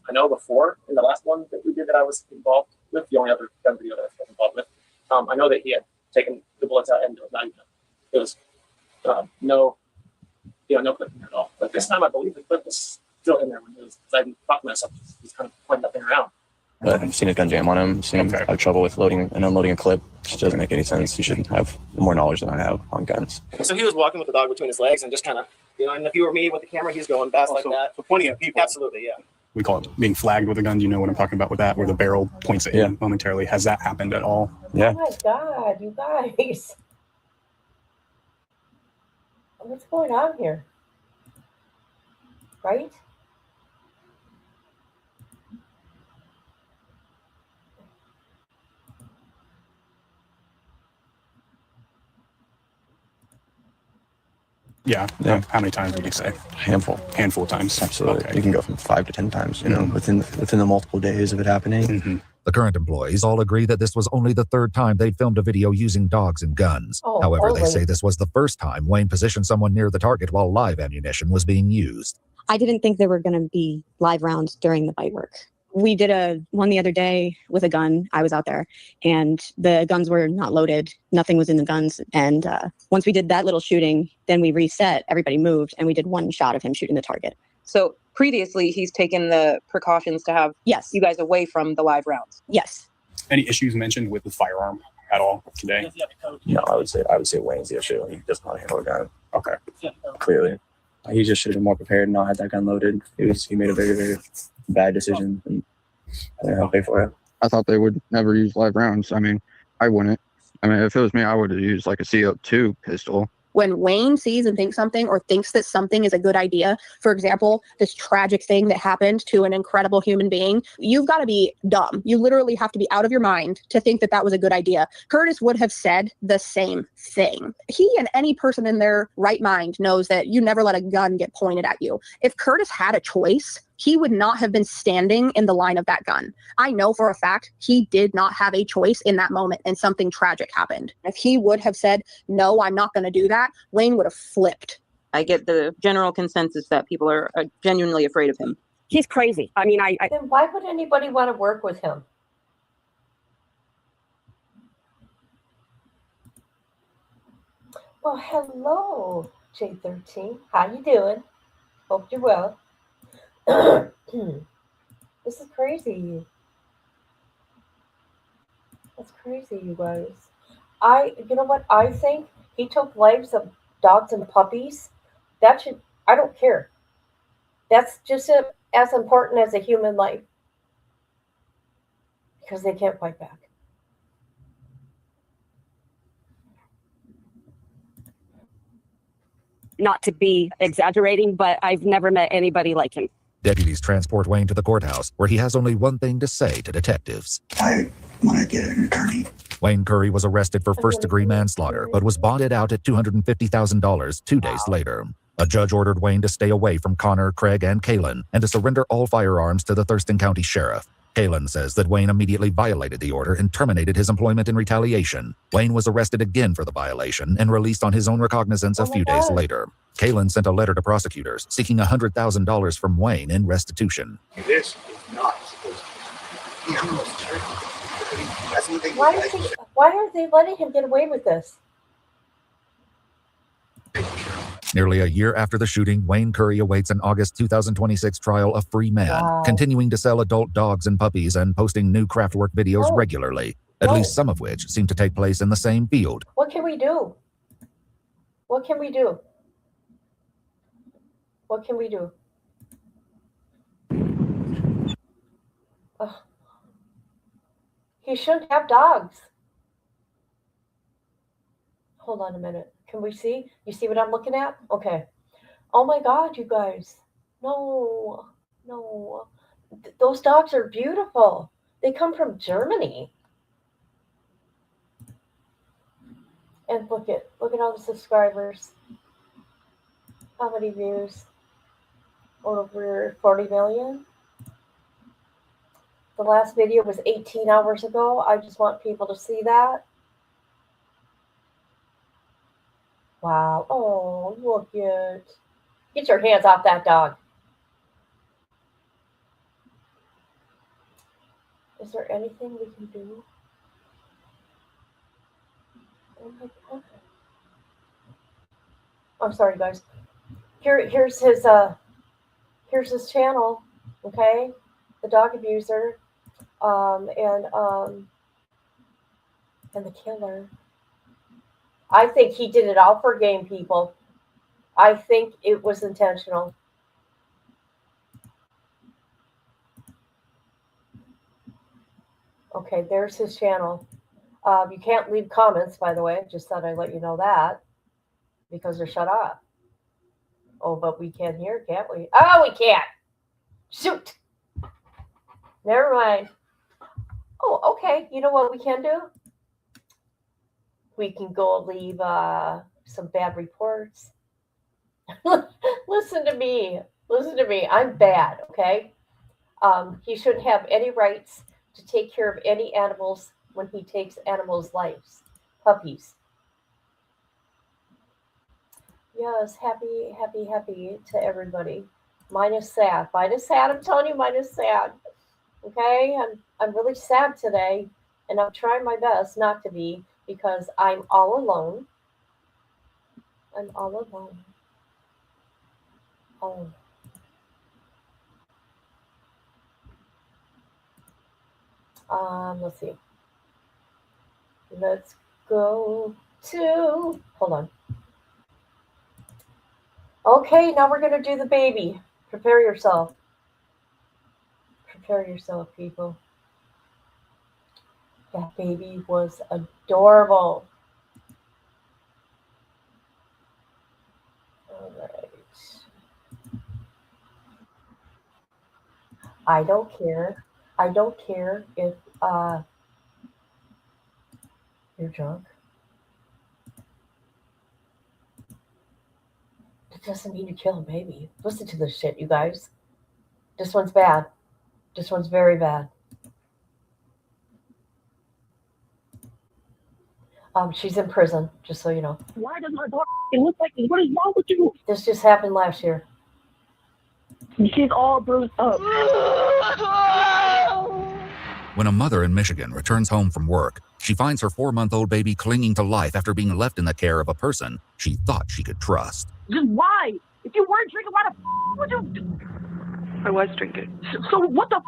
I know before, in the last one that we did that I was involved with, the only other gun video that I was involved with, I know that he had taken the bullets out and it was not even, it was no clipping at all. But this time I believe the clip was still in there when it was, I didn't fuck myself. He's kind of pointing that thing around. But I've seen a gun jam on him. Seen him have trouble with loading and unloading a clip. Which doesn't make any sense. You should have more knowledge than I have on guns. So he was walking with the dog between his legs and just kind of, and if you were me with the camera, he's going fast like that. So pointing at people. Absolutely, yeah. We call it being flagged with a gun. Do you know what I'm talking about with that? Where the barrel points at you momentarily. Has that happened at all? Yeah. Oh my God, you guys. What's going on here? Right? Yeah. How many times would you say? Handful Handful of times. Absolutely. Okay. You can go from 5 to 10 times, within the multiple days of it happening. Mm-hmm. The current employees all agree that this was only the 3rd time they'd filmed a video using dogs and guns. Oh, However, they only. say this was the first time Wayne positioned someone near the target while live ammunition was being used. I didn't think there were going to be live rounds during the bite work. We did one the other day with a gun. I was out there and the guns were not loaded. Nothing was in the guns. And once we did that little shooting, then we reset, everybody moved, and we did one shot of him shooting the target. So previously, he's taken the precautions to have you guys away from the live rounds. Yes. Any issues mentioned with the firearm at all today? No, I would say Wayne's the issue. He doesn't want to handle a gun. Okay. Clearly. He just should have been more prepared and not had that gun loaded. He made a very, very bad decision, and I'll pay for it. I thought they would never use live rounds. I mean, I wouldn't. I mean, if it was me, I would have used like a CO2 pistol. When Wayne sees and thinks something or thinks that something is a good idea, for example, this tragic thing that happened to an incredible human being, you've got to be dumb. You literally have to be out of your mind to think that that was a good idea. Curtis would have said the same thing. He and any person in their right mind knows that you never let a gun get pointed at you. If Curtis had a choice, he would not have been standing in the line of that gun. I know for a fact he did not have a choice in that moment and something tragic happened. If he would have said, no, I'm not going to do that, Wayne would have flipped. I get the general consensus that people are genuinely afraid of him. He's crazy. I mean, Then why would anybody want to work with him? Well, hello, J13. How you doing? Hope you're well. This is crazy. That's crazy, you guys. You know what? I think he took lives of dogs and puppies. I don't care. That's just as important as a human life. Because they can't fight back. not to be exaggerating, but I've never met anybody like him. Deputies transport Wayne to the courthouse, where he has only one thing to say to detectives. I want to get an attorney. Wayne Curry was arrested for first-degree manslaughter, but was bonded out at $250,000 2 days later. A judge ordered Wayne to stay away from Connor, Craig, and Kalen, and to surrender all firearms to the Thurston County Sheriff. Kalen says that Wayne immediately violated the order and terminated his employment in retaliation. Wayne was arrested again for the violation and released on his own recognizance a few days later. Kalen sent a letter to prosecutors seeking $100,000 from Wayne in restitution. This is not supposed to be. Why are they letting him get away with this? Nearly a year after the shooting, Wayne Curry awaits an August 2026 trial a free man, continuing to sell adult dogs and puppies and posting new craftwork videos regularly, at least some of which seem to take place in the same field. What can we do? What can we do? What can we do? Ugh. He shouldn't have dogs. Hold on a minute. Can we see? You see what I'm looking at? Okay. Oh my God, you guys. No. Those dogs are beautiful. They come from Germany. And look at all the subscribers. How many views? Over 40 million. The last video was 18 hours ago. I just want people to see that. Wow. Oh, look it. Get your hands off that dog. Is there anything we can do? Oh my God. I'm sorry, guys. Here's his channel, okay? The dog abuser, and the killer. I think he did it all for game, people. I think it was intentional. Okay, there's his channel. You can't leave comments, by the way. Just thought I'd let you know that because they're shut off. Oh, but we can hear, can't we? Oh, we can't. Shoot. Never mind. Oh, okay. You know what we can do? We can go leave some bad reports. Listen to me. I'm bad, okay? He shouldn't have any rights to take care of any animals when he takes animals' lives. Puppies. Yes, happy to everybody. Mine is sad. I'm telling you, mine is sad. Okay? I'm really sad today, and I'm trying my best not to be because I'm all alone. Oh. Let's see. Let's go to, hold on. Okay, now we're going to do the baby. Prepare yourself. Prepare yourself, people. That baby was adorable. All right. I don't care if you're drunk. It doesn't mean you kill a baby. Listen to this shit, you guys. This one's bad. This one's very bad. She's in prison, just so you know. Why does my dog look like this? What is wrong with you? This just happened last year. She's all bruised up. When a mother in Michigan returns home from work, she finds her 4-month-old baby clinging to life after being left in the care of a person she thought she could trust. Just why? If you weren't drinking, why the would you? I was drinking. So what the?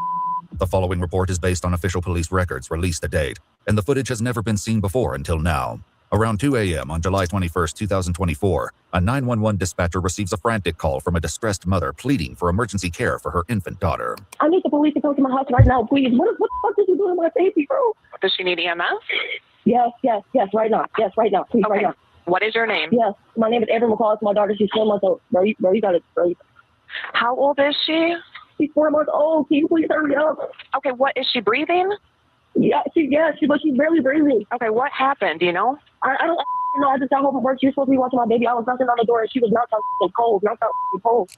The following report is based on official police records released to date, and the footage has never been seen before until now. Around 2 a.m. on July 21st, 2024, a 911 dispatcher receives a frantic call from a distressed mother pleading for emergency care for her infant daughter. I need the police to come to my house right now, please. What the fuck did you do to my baby, bro? Does she need EMS? Yes, right now. Yes, right now. Please, Okay. right now. What is your name? Yes, my name is Amber McCall. It's my daughter. She's 4 months old. Bro, you got it. Bro. How old is she? She's 4 months old. Can you please hurry up? Okay, what is she breathing? Yeah, but she's barely breathing. Okay, what happened? Do you know? I don't know. I just got home from work. She was supposed to be watching my baby. I was knocking on the door and she was knocked out cold.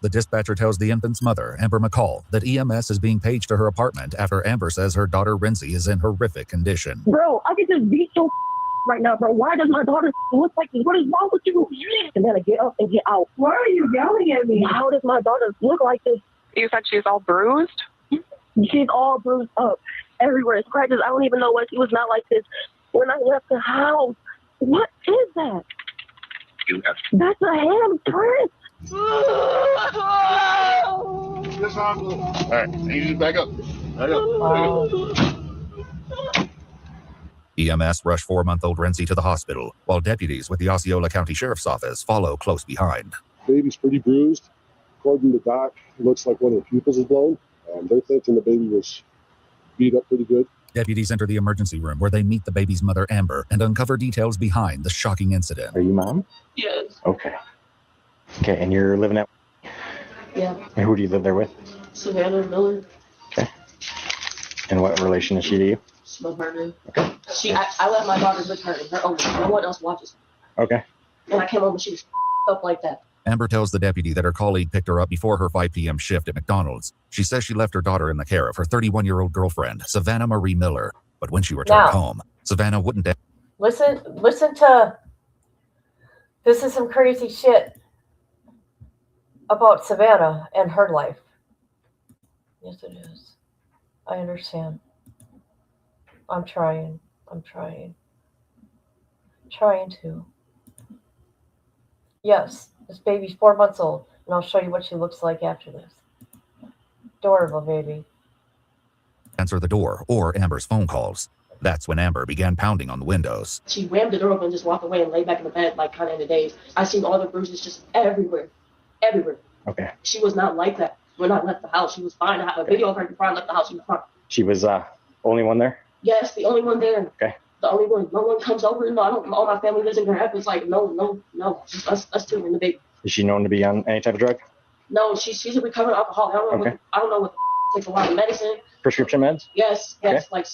The dispatcher tells the infant's mother, Amber McCall, that EMS is being paged to her apartment after Amber says her daughter Renzi is in horrific condition. Bro, I could just beat so right now, bro. Why does my daughter look like this? What is wrong with you? And then I get up and get out. Why are you yelling at me? How does my daughter look like this? You said she's all bruised? She's all bruised up. Everywhere. Scratches. I don't even know what. She was not like this when I left the house. What is that? That's a handprint. All right, you just back up. Back up. EMS rushed 4-month-old Renzi to the hospital, while deputies with the Osceola County Sheriff's Office follow close behind. Baby's pretty bruised. According to the doc, it looks like one of the pupils is blown. They're thinking the baby was beat up pretty good. Deputies enter the emergency room where they meet the baby's mother, Amber, and uncover details behind the shocking incident. Are you mom? Yes. Okay. Okay, and you're living at... Yeah. And who do you live there with? Savannah Miller. Okay. And what relation is she to you? She's my partner. Okay. I let my daughter with her and her own. No one else watches her. Okay. And I came home and she was up like that. Amber tells the deputy that her colleague picked her up before her 5 p.m. shift at McDonald's. She says she left her daughter in the care of her 31-year-old girlfriend, Savannah Marie Miller. But when she returned home, Savannah wouldn't... Listen to... This is some crazy shit about Savannah and her life. Yes, it is. I understand. I'm trying. Trying to. Yes, this baby's 4 months old, and I'll show you what she looks like after this. Adorable baby. answer the door or Amber's phone calls. That's when Amber began pounding on the windows. She rammed the door open and just walked away and laid back in the bed, like kind of in the daze. I seen all the bruises just everywhere. Okay. She was not like that when I left the house. She was fine. I have a video of her before I left the house. She was fine. She was only one there? Yes, the only one there. Okay. The only one. No one comes over. No, I don't. All my family lives in Grand Rapids. Like, no. Just us two and the baby. Is she known to be on any type of drug? No, she's a recovering alcoholic. I don't know what takes a lot of medicine. Prescription meds? Yes, Okay. like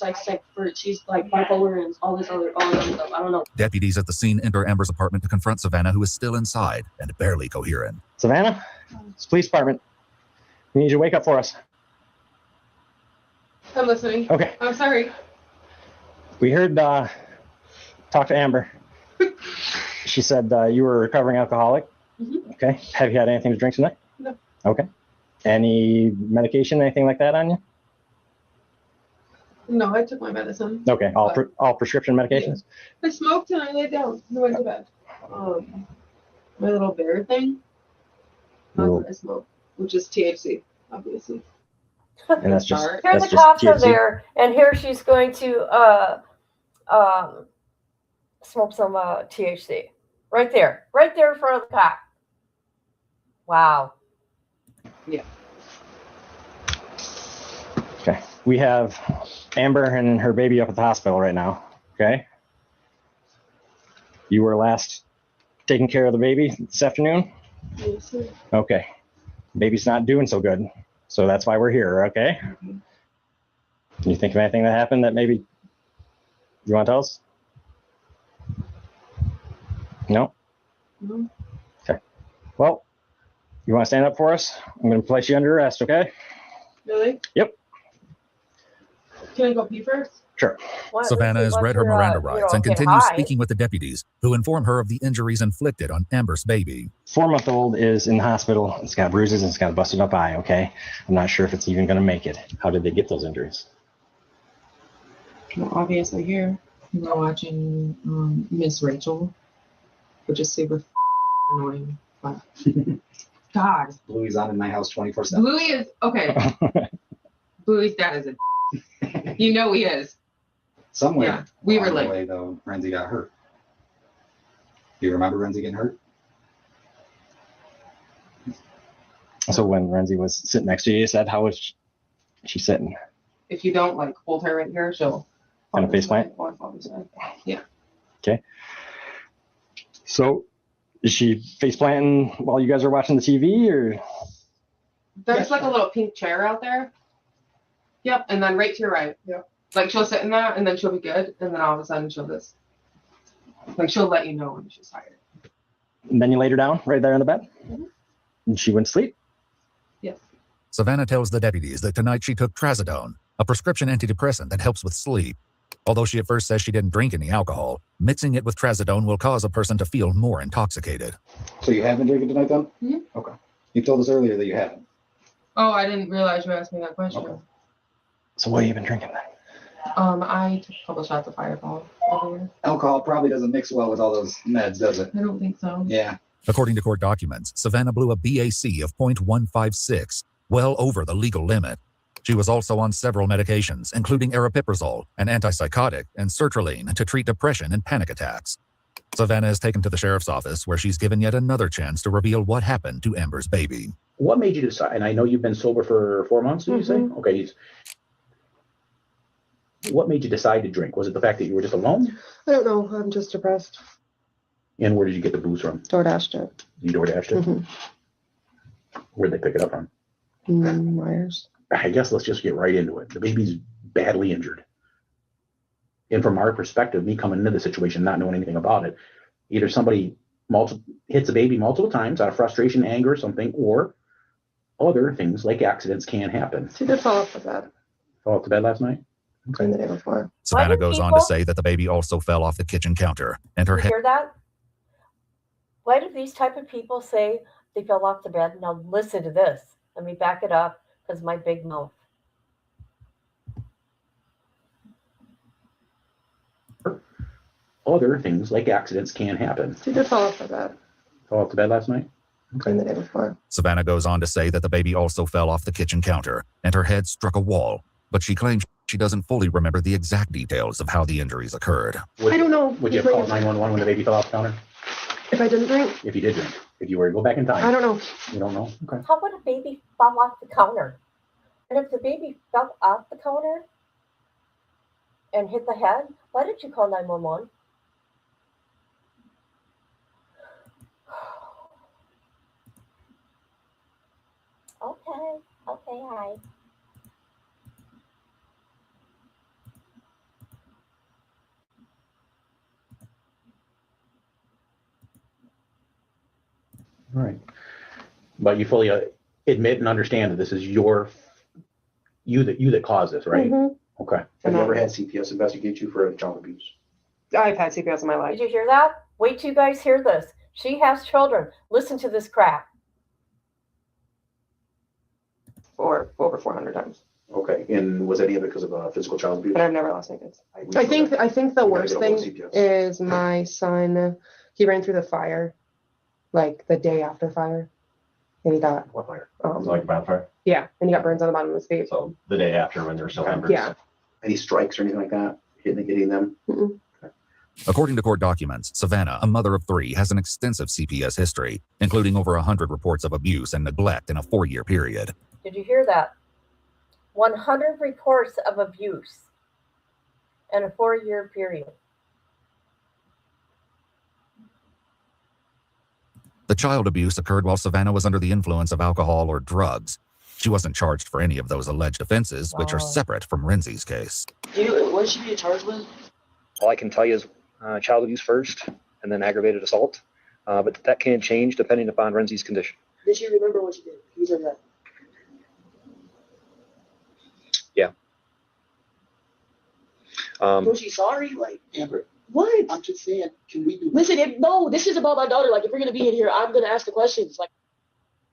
she's like bipolar and all this other stuff. I don't know. Deputies at the scene enter Amber's apartment to confront Savannah, who is still inside and barely coherent. Savannah, it's police department. We need you to wake up for us. I'm listening. Okay. I'm sorry. We heard, talk to Amber. She said you were a recovering alcoholic. Mm-hmm. Okay. Have you had anything to drink tonight? No. Okay. Any medication, anything like that on you? No, I took my medicine. Okay. All prescription medications? I smoked and I laid down and went to bed. My little bear thing. That's what I smoke, which is THC, obviously. And that's just Here the cops are there, and here she's going to smoke some THC. Right there in front of the cop. Wow. Yeah. Okay. We have Amber and her baby up at the hospital right now. Okay. You were last taking care of the baby this afternoon? Yes, sir. Okay. Baby's not doing so good. So that's why we're here, okay? Can you think of anything that happened that maybe you want to tell us? No? No. Okay. Well, you want to stand up for us? I'm going to place you under arrest, okay? Really? Yep. Can I go pee first? Sure. Savannah has read her Miranda rights and continues speaking with the deputies, who inform her of the injuries inflicted on Amber's baby. 4-month-old is in the hospital. It's got bruises and it's got a busted up eye, okay? I'm not sure if it's even going to make it. How did they get those injuries? Well, obviously here. We're watching Miss Rachel, which is super annoying. But God. Bluey's on in my house 24/7. Bluey is, okay. Bluey's dad is a you know he is. Somewhere. Yeah, we were along the like, way, though, Renzi got hurt. Do you remember Renzi getting hurt? So when Renzi was sitting next to you, you said, how was she sitting? if you don't like hold her right here, she'll Kind of face plant? Yeah. Okay. So, is she face planting while you guys are watching the TV, or? There's like a little pink chair out there. Yep, and then right to your right. Yep. Like she'll sit in that, and then she'll be good, and then all of a sudden she'll just, like she'll let you know when she's tired. And then you laid her down right there on the bed, Mhm. and she went to sleep. Yes. Savannah tells the deputies that tonight she took trazodone, a prescription antidepressant that helps with sleep. Although she at first says she didn't drink any alcohol, mixing it with trazodone will cause a person to feel more intoxicated. So you have been drinking tonight then? Mm-hmm. Okay. You told us earlier that you haven't. Oh, I didn't realize you asked me that question. Okay. So what have you been drinking then? I took a couple shots of Fireball earlier. Alcohol probably doesn't mix well with all those meds, does it? I don't think so. Yeah. According to court documents, Savannah blew a BAC of .156, well over the legal limit. She was also on several medications, including aripiprazole, an antipsychotic, and sertraline to treat depression and panic attacks. Savannah is taken to the sheriff's office, where she's given yet another chance to reveal what happened to Amber's baby. What made you decide? And I know you've been sober for 4 months, did you say? Okay. What made you decide to drink? Was it the fact that you were just alone? I don't know. I'm just depressed. And where did you get the booze from? DoorDashed it. You DoorDashed it? Where'd they pick it up from? Myers. I guess let's just get right into it. The baby's badly injured. And from our perspective, me coming into the situation, not knowing anything about it, either somebody hits a baby multiple times out of frustration, anger, or something, or other things like accidents can happen. She did fall off the bed. Fall off the bed last night? And the day before. Savannah goes on to say that the baby also fell off the kitchen counter, and her You head. hear that? Why do these type of people say they fell off the bed? Now listen to this. Let me back it up because my big mouth. Other things like accidents can happen. She did fall off the bed. Fall off the bed last night? And the day before. Savannah goes on to say that the baby also fell off the kitchen counter, and her head struck a wall, but she claims she doesn't fully remember the exact details of how the injuries occurred. I don't know. Would you have called 911 when the baby fell off the counter? If I didn't drink? If you did drink. If you were to go back in time. I don't know. You don't know? Okay. How would a baby fall off the counter? And if the baby fell off the counter and hit the head, why did you call 911? Okay, hi. All right. But you fully admit and understand that this is you that caused this, right? Okay. Have you ever had CPS investigate you for child abuse? I've had CPS in my life. Did you hear that? Wait till you guys hear this. She has children. Listen to this crap. Or over 400 times. Okay. And was any of it because of physical child abuse? And I've never lost my kids. I think the worst thing is my son. He ran through the fire, like the day after fire, and he got what fire? Like bonfire? Yeah, and he got burns on the bottom of his face. So the day after when there were still embers? Yeah. Any strikes or anything like that? Hitting them? According to court documents, Savannah, a mother of 3, has an extensive CPS history, including over 100 reports of abuse and neglect in a 4-year period. Did you hear that? 100 reports of abuse in a 4-year period. The child abuse occurred while Savannah was under the influence of alcohol or drugs. She wasn't charged for any of those alleged offenses, which are separate from Renzi's case. What should she be charged with? All I can tell you is child abuse first, and then aggravated assault. But that can change depending upon Renzi's condition. Did she remember what she did? You said that. Yeah. Was she sorry? Like, Amber, what? I'm just saying, can we do? Listen, this is about my daughter. Like, if we're gonna be in here, I'm gonna ask the questions. Like,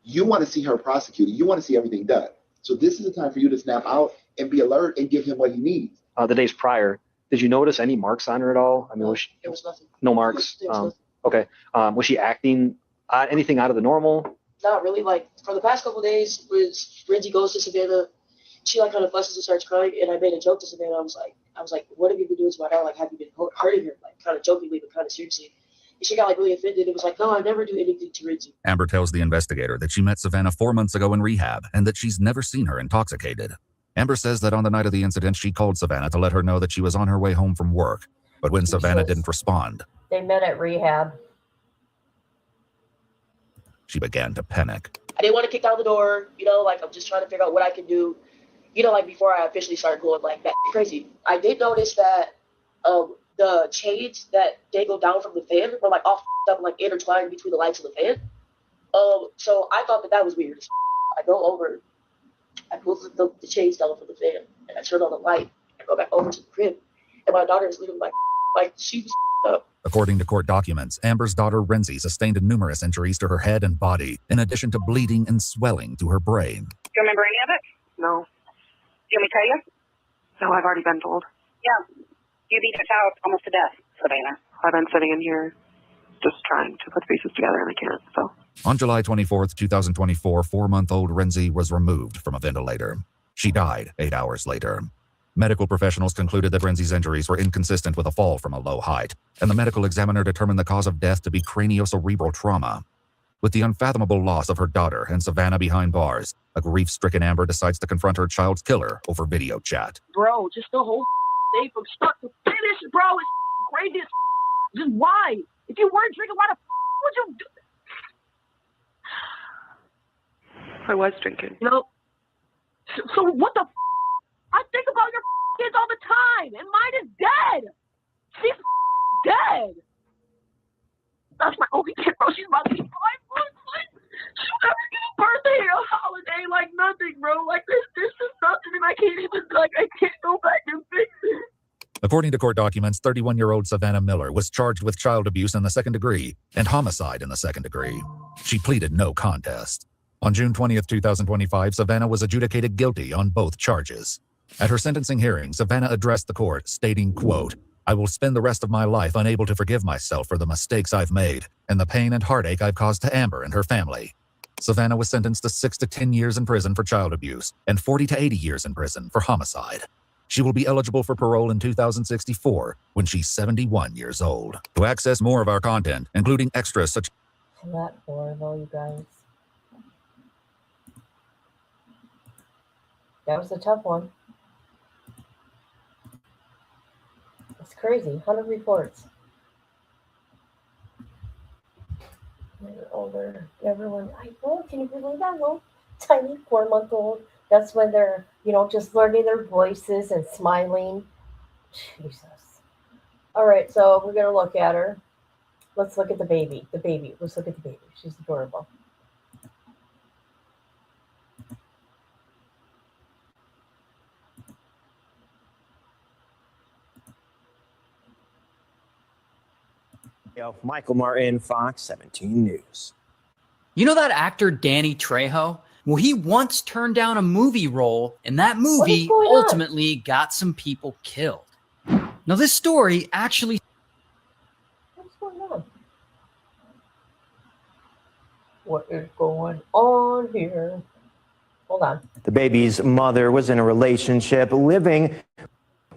you want to see her prosecuted. You want to see everything done. So this is the time for you to snap out and be alert and give him what he needs. The days prior, did you notice any marks on her at all? I mean, there was nothing. No marks? There was nothing. Okay. Was she acting anything out of the normal? Not really. Like, for the past couple of days, was Renzi goes to Savannah, she like kind of fusses and starts crying, and I made a joke to Savannah. I was like, what have you been doing to my daughter? Like, have you been hurting her? Like, kind of jokingly, but kind of seriously. And she got like really offended. It was like, no, I never do anything to Renzi. Amber tells the investigator that she met Savannah 4 months ago in rehab and that she's never seen her intoxicated. Amber says that on the night of the incident, she called Savannah to let her know that she was on her way home from work. But when Savannah didn't respond, They met at rehab. She began to panic. I didn't want to kick down the door, like I'm just trying to figure out what I can do, like before I officially started going like that crazy. I did notice that the chains that dangle down from the fan were like all up, like intertwined between the lights of the fan. So I thought that was weird. I go over, I pull the chains down from the fan, and I turn on the light. I go back over to the crib, and my daughter is literally like she was up. According to court documents, Amber's daughter Renzi sustained numerous injuries to her head and body, in addition to bleeding and swelling to her brain. Do you remember any of it? No. Do you want me to tell you? No, I've already been told. Yeah. You beat us out almost to death, Savannah. I've been sitting in here just trying to put the pieces together, and I can't, so. On July 24th, 2024, 4-month-old Renzi was removed from a ventilator. She died 8 hours later. Medical professionals concluded that Renzi's injuries were inconsistent with a fall from a low height, and the medical examiner determined the cause of death to be craniocerebral trauma. With the unfathomable loss of her daughter and Savannah behind bars, a grief-stricken Amber decides to confront her child's killer over video chat. Bro, just the whole day from start to finish, bro, it's crazy as just why? If you weren't drinking, why the would you do? I was drinking. So what the I think about your kids all the time, and mine is dead. She's dead. That's my only kid, bro. She's about to be 5 months. She'll never get a birthday or a holiday, like nothing, bro. Like there's just nothing, and I can't even I can't go back and fix it. According to court documents, 31-year-old Savannah Miller was charged with child abuse in the second degree and homicide in the second degree. She pleaded no contest. On June 20th, 2025, Savannah was adjudicated guilty on both charges. At her sentencing hearing, Savannah addressed the court, stating, quote, "I will spend the rest of my life unable to forgive myself for the mistakes I've made and the pain and heartache I've caused to Amber and her family." Savannah was sentenced to 6 to 10 years in prison for child abuse and 40 to 80 years in prison for homicide. She will be eligible for parole in 2064 when she's 71 years old. To access more of our content, including extras such Isn't that horrible, you guys? That was a tough one. It's crazy. 100 reports. They're older. Everyone, can you believe that little tiny 4-month-old? That's when they're, just learning their voices and smiling. Jesus. All right, so we're going to look at her. Let's look at the baby. Let's look at the baby. She's adorable. Michael Martin, Fox 17 News. You know that actor Danny Trejo? Well, he once turned down a movie role, and that movie ultimately got some people killed. Now, this story actually... What's going on? What is going on here? Hold on. The baby's mother was in a relationship living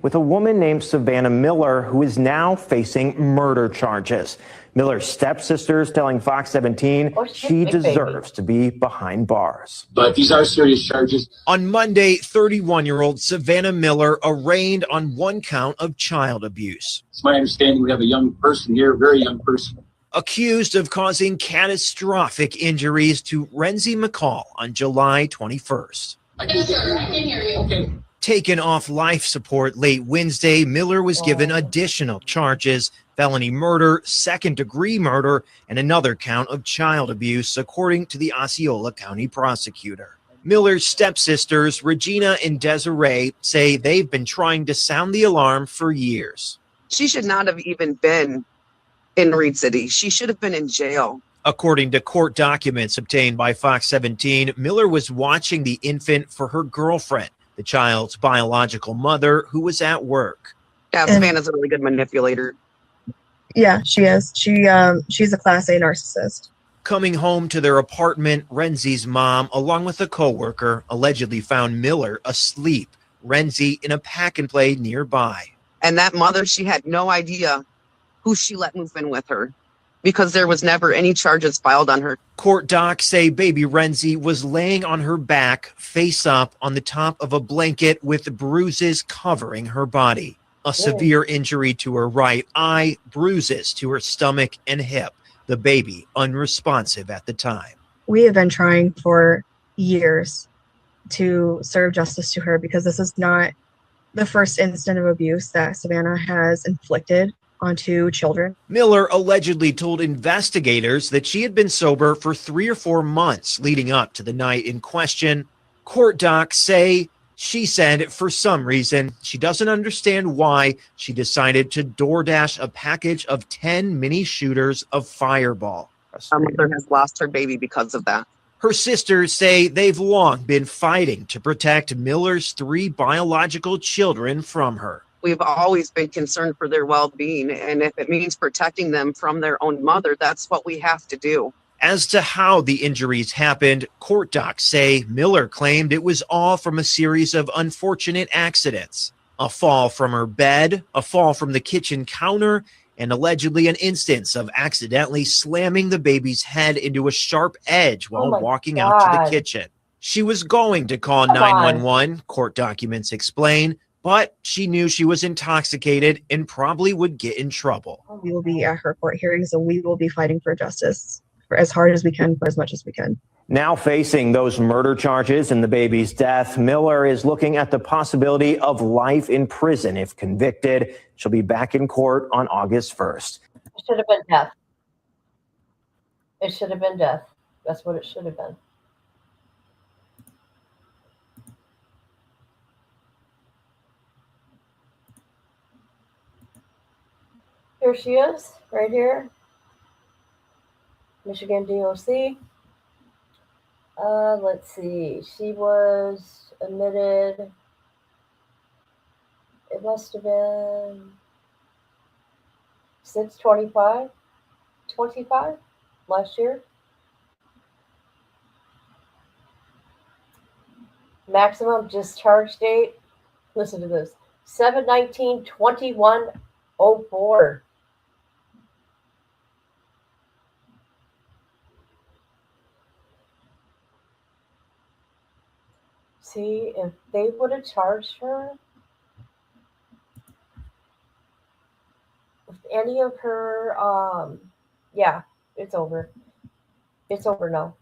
with a woman named Savannah Miller, who is now facing murder charges. Miller's stepsister's telling Fox 17 she deserves to be behind bars. But these are serious charges. On Monday, 31-year-old Savannah Miller arraigned on 1 count of child abuse. It's my understanding we have a young person here, very young person. Accused of causing catastrophic injuries to Renzi McCall on July 21st. Yes, sir, I can hear you. Okay. Taken off life support late Wednesday, Miller was given additional charges: felony murder, second-degree murder, and another count of child abuse, according to the Osceola County prosecutor. Miller's stepsisters, Regina and Desiree, say they've been trying to sound the alarm for years. She should not have even been in Reed City. She should have been in jail. According to court documents obtained by Fox 17, Miller was watching the infant for her girlfriend, the child's biological mother, who was at work. Yeah, Savannah's a really good manipulator. Yeah, she is. She's a class A narcissist. Coming home to their apartment, Renzi's mom, along with a coworker, allegedly found Miller asleep, Renzi in a pack-and-play nearby. And that mother, she had no idea who she let move in with her, because there was never any charges filed on her. Court docs say baby Renzi was laying on her back, face up, on the top of a blanket with bruises covering her body. A severe injury to her right eye, bruises to her stomach and hip. The baby unresponsive at the time. we have been trying for years to serve justice to her because this is not the first incident of abuse that Savannah has inflicted onto children. Miller allegedly told investigators that she had been sober for 3 or 4 months leading up to the night in question. Court docs say she said for some reason she doesn't understand why she decided to DoorDash a package of 10 mini shooters of Fireball. My mother has lost her baby because of that. Her sisters say they've long been fighting to protect Miller's 3 biological children from her. We've always been concerned for their well-being, and if it means protecting them from their own mother, that's what we have to do. As to how the injuries happened, court docs say Miller claimed it was all from a series of unfortunate accidents. A fall from her bed, a fall from the kitchen counter, and allegedly an instance of accidentally slamming the baby's head into a sharp edge while walking out to the kitchen. She was going to call 911, court documents explain, but she knew she was intoxicated and probably would get in trouble. We will be at her court hearings and we will be fighting for justice for as hard as we can, for as much as we can. Now facing those murder charges and the baby's death, Miller is looking at the possibility of life in prison if convicted. She'll be back in court on August 1st. It should have been death. It should have been death. That's what it should have been. Here she is, right here. Michigan DOC. Let's see. She was admitted. It must have been 6/25/25 last year. Maximum discharge date. Listen to this. 7/19/21/04. See, if they would have charged her with any of her, yeah, it's over. It's over now.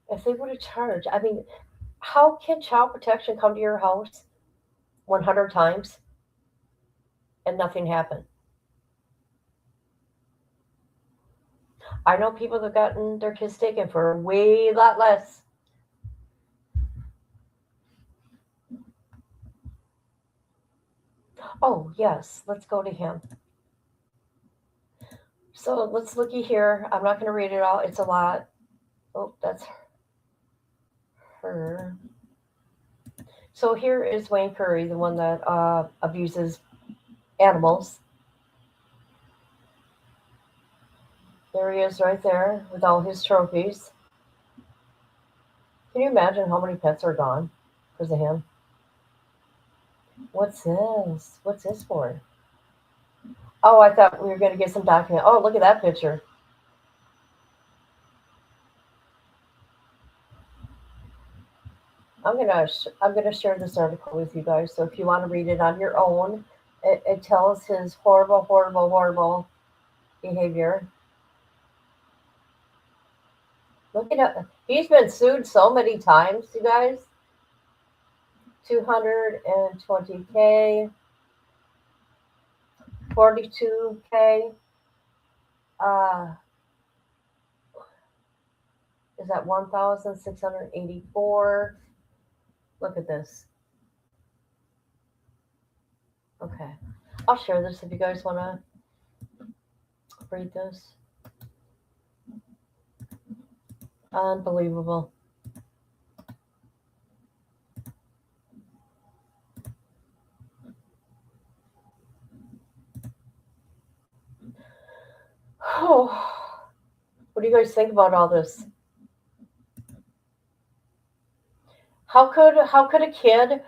If they would have charged, I mean, how can child protection come to your house 100 times and nothing happened? I know people that have gotten their kids taken for way a lot less. Oh, yes, let's go to him. So let's looky here. I'm not going to read it all. It's a lot. Oh, that's her. So here is Wayne Curry, the one that abuses animals. There he is right there with all his trophies. Can you imagine how many pets are gone because of him? What's this? What's this for? Oh, I thought we were going to get some document. Oh, look at that picture. I'm gonna share this article with you guys. So if you want to read it on your own, it tells his horrible behavior. Look at it. He's been sued so many times, you guys. 220K, 42K. Is that 1,684? Look at this. Okay. I'll share this if you guys want to read this. Unbelievable. Oh, what do you guys think about all this? How could a kid,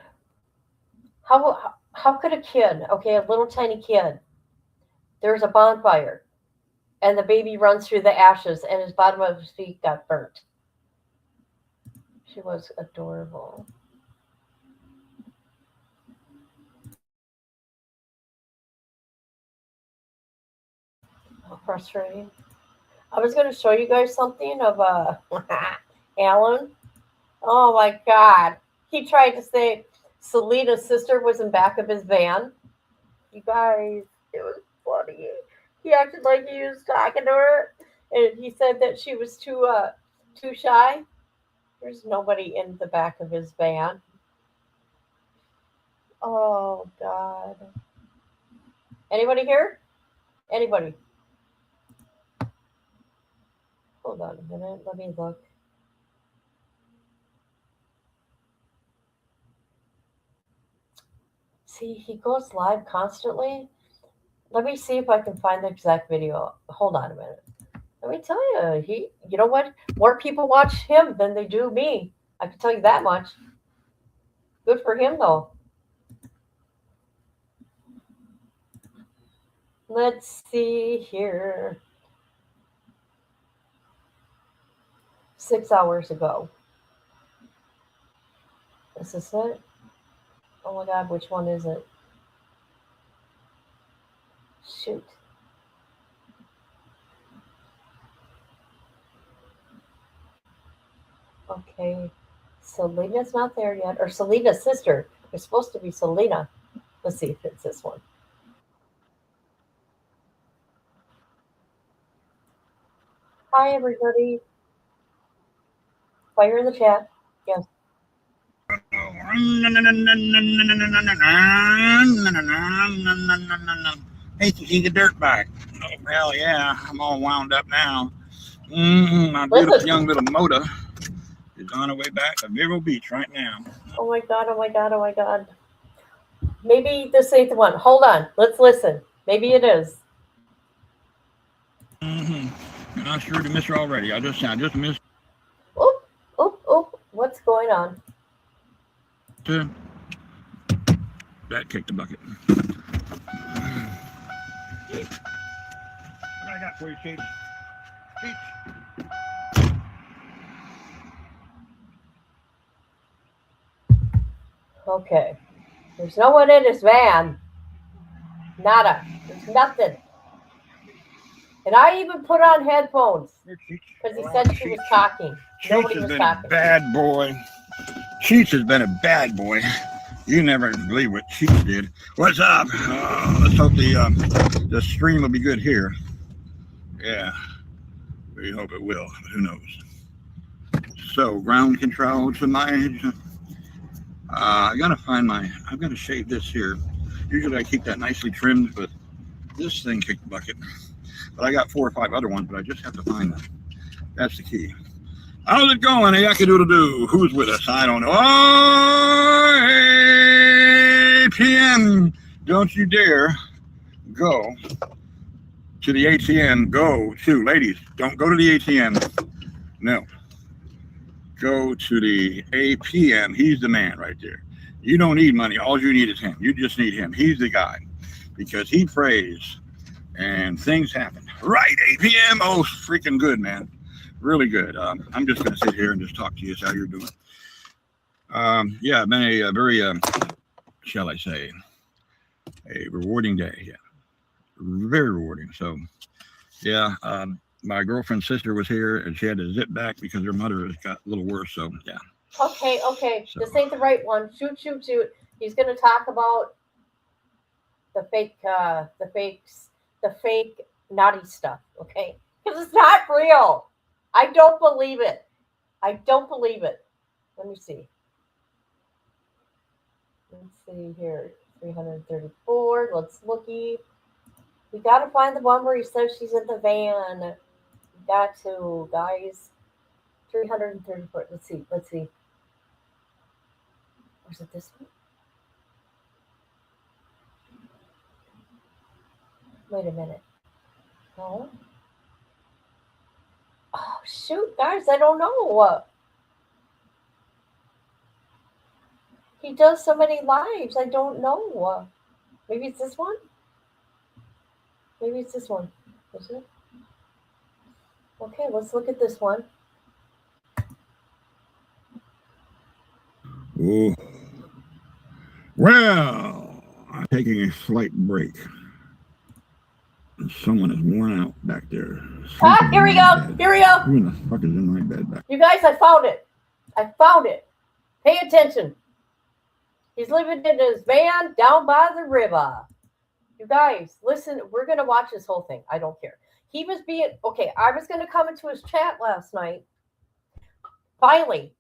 okay, a little tiny kid, there's a bonfire, and the baby runs through the ashes, and his bottom of his feet got burnt. She was adorable. How frustrating. I was going to show you guys something of Alan. Oh my God. He tried to say Selena's sister was in back of his van. You guys, it was funny. He acted like he was talking to her, and he said that she was too shy. There's nobody in the back of his van. Oh God. Anybody here? Anybody? Hold on a minute. Let me look. See, he goes live constantly. Let me see if I can find the exact video. Hold on a minute. Let me tell you, you know what? More people watch him than they do me. I can tell you that much. Good for him, though. Let's see here. 6 hours ago. Is this it? Oh my God, which one is it? Shoot. Okay. Selena's not there yet. Or Selena's sister. It's supposed to be Selena. Let's see if it's this one. Hi, everybody. Fire in the chat. Yes. Hey, to see the dirt bike. Oh, hell yeah. I'm all wound up now. My beautiful young little motor is on her way back to Vero Beach right now. Oh my God, oh my God, oh my God. Maybe this ain't the one. Hold on. Let's listen. Maybe it is. And I sure to miss her already. I just missed Oh, oh, oh. What's going on? her. That kicked the bucket. What I got for you, Chief? Okay. There's no one in his van. Nada. There's nothing. And I even put on headphones because he said she was talking. Nobody was talking. Bad boy. Cheech has been a bad boy. You never believe what Cheech did. What's up? Let's hope the stream will be good here. Yeah, we hope it will. But who knows? So ground control to my. I gotta find I've got to shave this here. Usually I keep that nicely trimmed, but this thing kicked the bucket. But I got 4 or 5 other ones, but I just have to find them. That's the key. How's it going? Yakadoodle-doo. Who's with us? I don't know. Oh, APM. Don't you dare go to the ATM. Ladies, don't go to the ATM. No. Go to the APM. He's the man right there. You don't need money. All you need is him. You just need him. He's the guy because he prays and things happen. Right, APM. Oh, freaking good, man. Really good. I'm just going to sit here and just talk to you. How you're doing? Yeah, been a very, shall I say, a rewarding day. Yeah, very rewarding. So, yeah, my girlfriend's sister was here and she had to zip back because her mother has got a little worse. So, yeah. Okay. So. This ain't the right one. Shoot. He's going to talk about the fake naughty stuff. Okay, because it's not real. I don't believe it. Let me see. Let's see here. 334. Let's looky. We got to find the one where he says she's in the van. We got to, guys. 334. Let's see. Or is it this one? Wait a minute. No. Oh, shoot, guys. I don't know. He does so many lives. I don't know. Maybe it's this one? Is it? Okay, let's look at this one. Oh. Well, I'm taking a slight break. And someone is worn out back there. Ah, here we go. Here we go. Who in the fuck is in my bed back? You guys, I found it. I found it. Pay attention. He's living in his van down by the river. You guys, listen, we're going to watch this whole thing. I don't care. He was being, okay, I was going to come into his chat last night. Finally,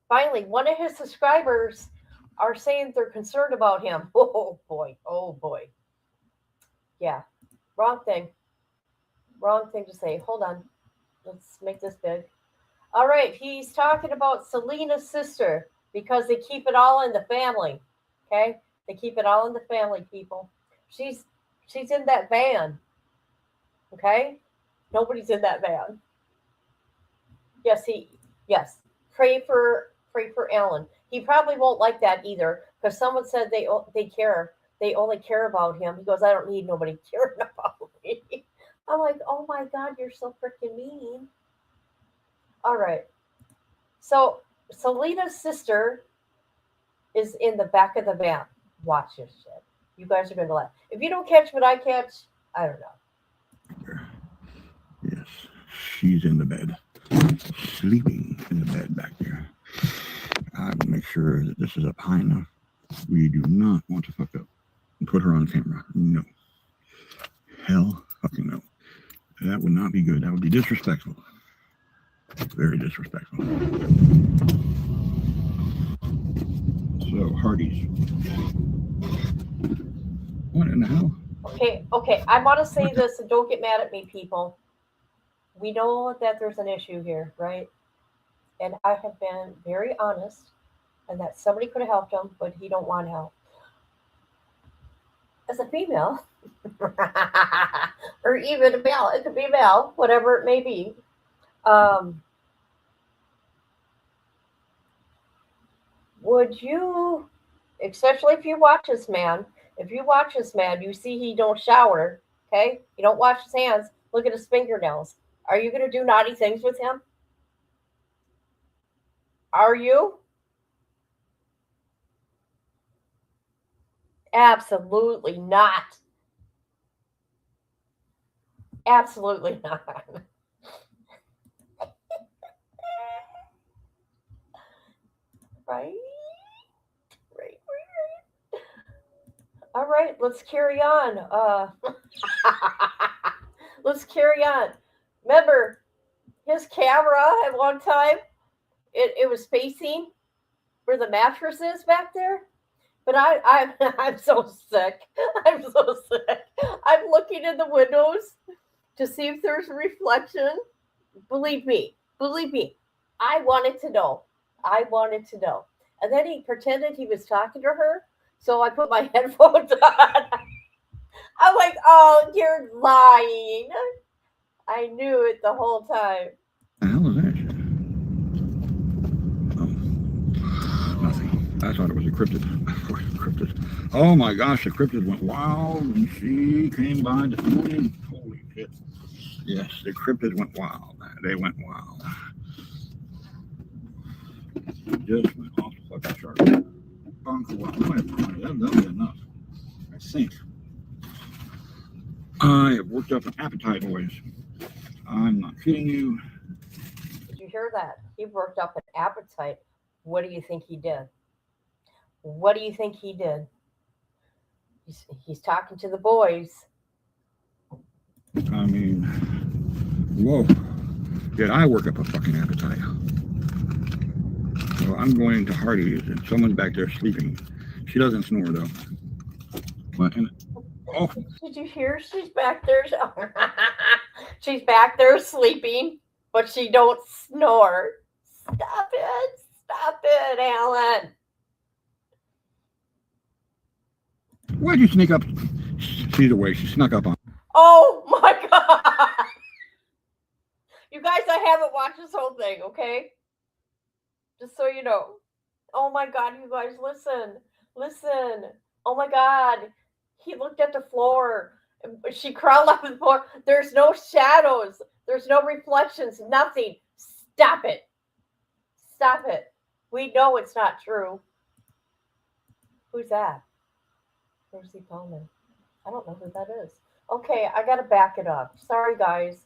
one of his subscribers are saying they're concerned about him. Oh, boy. Oh, boy. Yeah, wrong thing. Wrong thing to say. Hold on. Let's make this big. All right, he's talking about Selena's sister because they keep it all in the family. Okay? They keep it all in the family, people. She's in that van. Okay? Nobody's in that van. Yes. Pray for Alan. He probably won't like that either because someone said they care. They only care about him. He goes, I don't need nobody caring about me. I'm like, oh my God, you're so freaking mean. All right. So Selena's sister is in the back of the van. Watch this shit. You guys are going to laugh. If you don't catch what I catch, I don't know. Yes, she's in the bed. Sleeping in the bed back there. I will make sure that this is up high enough. We do not want to fuck up and put her on camera. No. Hell fucking no. That would not be good. That would be disrespectful. Very disrespectful. So, Hardee's. What in the hell? Okay. I want to say this, and don't get mad at me, people. We know that there's an issue here, right? And I have been very honest, and that somebody could have helped him, but he don't want help. As a female, or even a male, it could be a male, whatever it may be. Would you, especially if you watch this man, you see he don't shower, okay? You don't wash his hands, look at his fingernails. Are you going to do naughty things with him? Are you? Absolutely not. Absolutely not. Right? All right, let's carry on. Let's carry on. Remember, his camera at one time, it was facing where the mattress is back there. But I'm so sick. I'm so sick. I'm looking in the windows to see if there's a reflection. Believe me. I wanted to know. And then he pretended he was talking to her. So I put my headphones on. I'm like, oh, you're lying. I knew it the whole time. The hell is that shit? Oh, nothing. I thought it was a cryptid. Of course, a cryptid. Oh my gosh, the cryptid went wild and she came by this morning. Holy shit. Yes, the cryptid went wild. They went wild. Just went off the fucking chart. Bonker wild. That'll be enough. I think. I have worked up an appetite, boys. I'm not kidding you. Did you hear that? He worked up an appetite. What do you think he did? He's talking to the boys. I mean, whoa. Did I work up a fucking appetite? So I'm going to Hardee's and someone's back there sleeping. She doesn't snore though. But, oh. Did you hear? She's back there. She's back there sleeping, but she don't snore. Stop it, Alan. Why'd you sneak up? She's away. She snuck up on. Oh my God. You guys, I haven't watched this whole thing, okay? Just so you know. Oh my God, you guys, listen. Oh my God. He looked at the floor. She crawled up the floor. There's no shadows. There's no reflections. Nothing. Stop it. We know it's not true. Who's that? Percy Bowman. I don't know who that is. Okay, I gotta back it up. Sorry, guys.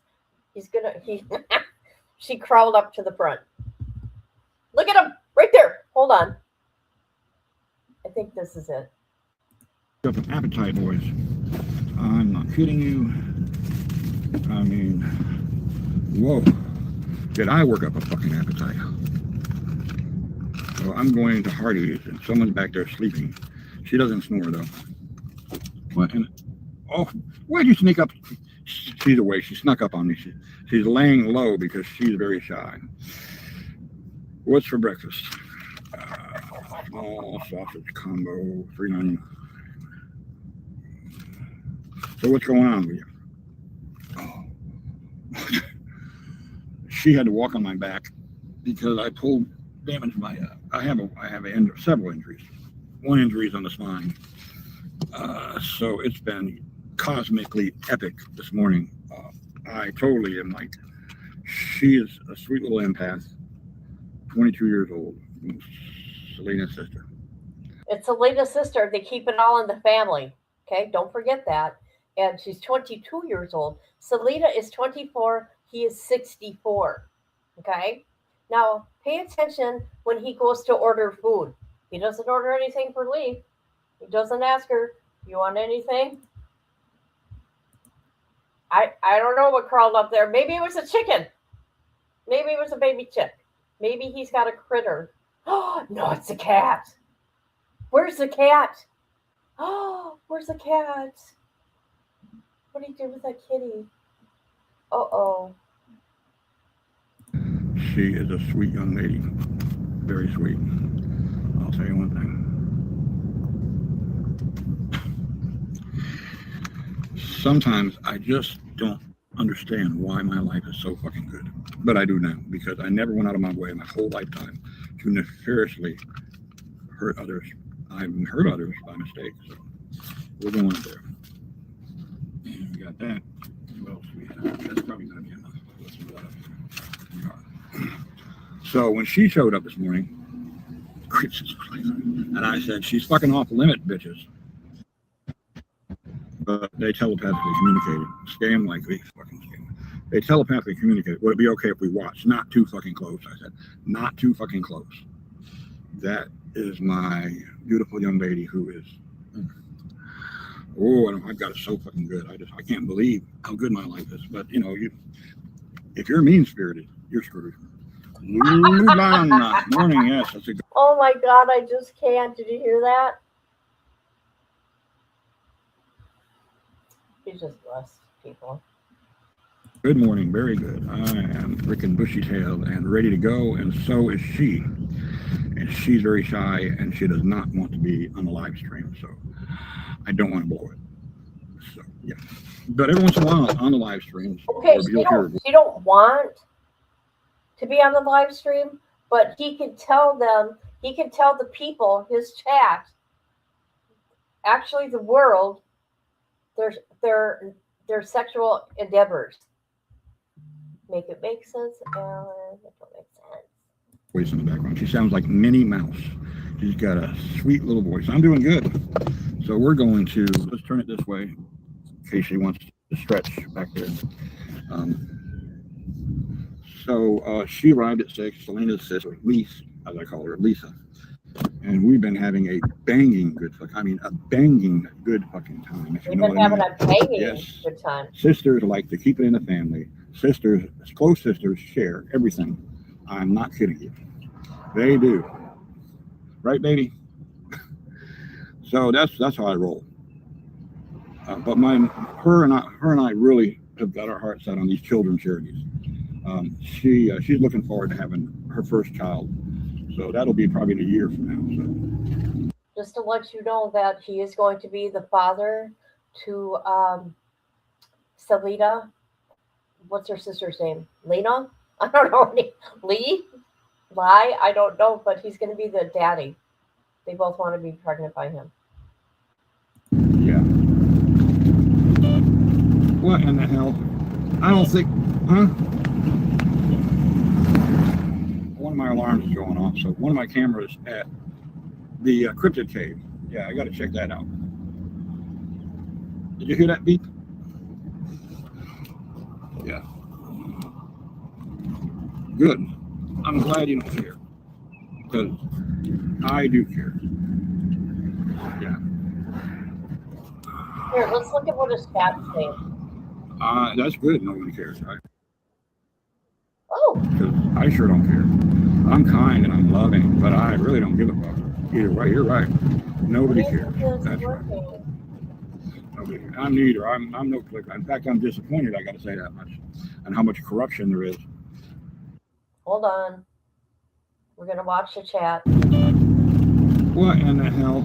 She crawled up to the front. Look at him right there. Hold on. I think this is it. Got an appetite, boys. I'm not kidding you. I mean, whoa. Did I work up a fucking appetite? So I'm going to Hardee's and someone's back there sleeping. She doesn't snore though. What? Oh, why'd you sneak up? She's away. She snuck up on me. She's laying low because she's very shy. What's for breakfast? Small sausage combo, $3.99. So what's going on with you? Oh. She had to walk on my back because I damaged my. I have several injuries. One injury is on the spine. So it's been cosmically epic this morning. I totally am like. She is a sweet little empath. 22 years old. Selena's sister. It's Selena's sister. They keep it all in the family. Okay, don't forget that. And she's 22 years old. Selena is 24. He is 64. Okay? Now, pay attention when he goes to order food. He doesn't order anything for Lee. He doesn't ask her, you want anything? I don't know what crawled up there. Maybe it was a chicken. Maybe it was a baby chick. Maybe he's got a critter. Oh, no, it's a cat. Where's the cat? Oh, where's the cat? What do you do with that kitty? Uh-oh. She is a sweet young lady. Very sweet. I'll tell you one thing. Sometimes I just don't understand why my life is so fucking good. But I do now, because I never went out of my way my whole lifetime to nefariously hurt others. I've hurt others by mistake, so we're going there. And we got that. What else do we have? That's probably going to be enough. So when she showed up this morning, and I said, she's fucking off limit, bitches. But they telepathically communicated. Scam like these fucking scam. They telepathically communicated. Would it be okay if we watched? Not too fucking close, I said. Not too fucking close. That is my beautiful young lady who is, I've got it so fucking good. I can't believe how good my life is. But you know, if you're mean-spirited, you're screwed. Morning, yes, that's a good. Oh my God, I just can't. Did you hear that? He just blessed people. Good morning, very good. I am freaking bushy-tailed and ready to go, and so is she. And she's very shy, and she does not want to be on the live stream, so I don't want to blow it. So yeah, but every once in a while on the live streams, okay, she don't want to be on the live stream, but he can tell them. He can tell the people, his chat, actually the world, their sexual endeavors. Make it make sense, Alan. It don't make sense. Voice in the background. She sounds like Minnie Mouse. She's got a sweet little voice. I'm doing good. So we're going to, let's turn it this way in case she wants to stretch back there. So she arrived at 6, Selena's sister, Lisa, as I call her, Lisa. And we've been having a banging good fucking time. If you know We've been what having I mean. a banging Yes. good time. Sisters like to keep it in the family. Sisters, close sisters, share everything. I'm not kidding you. They do. Right, baby? So that's how I roll. But her and I really have got our hearts set on these children's charities. She's looking forward to having her first child. So that'll be probably in a year from now. So. Just to let you know that he is going to be the father to Selena. What's her sister's name? Lena? I don't know. Lee? I don't know, but he's going to be the daddy. They both want to be pregnant by him. Yeah. What in the hell? I don't think, huh? One of my alarms is going off, so one of my cameras at the cryptid cave. Yeah, I got to check that out. Did you hear that beep? Yeah. Good. I'm glad you don't care. Because I do care. Yeah. Here, let's look at what his cat's saying. That's good. No one cares, right? Oh. Because I sure don't care. I'm kind and I'm loving, but I really don't give a fuck. Either way, you're right. Nobody cares. That's right. Nobody. I'm neither. I'm no clicker. In fact, I'm disappointed. I got to say that much, and how much corruption there is. Hold on. We're gonna watch the chat. What in the hell?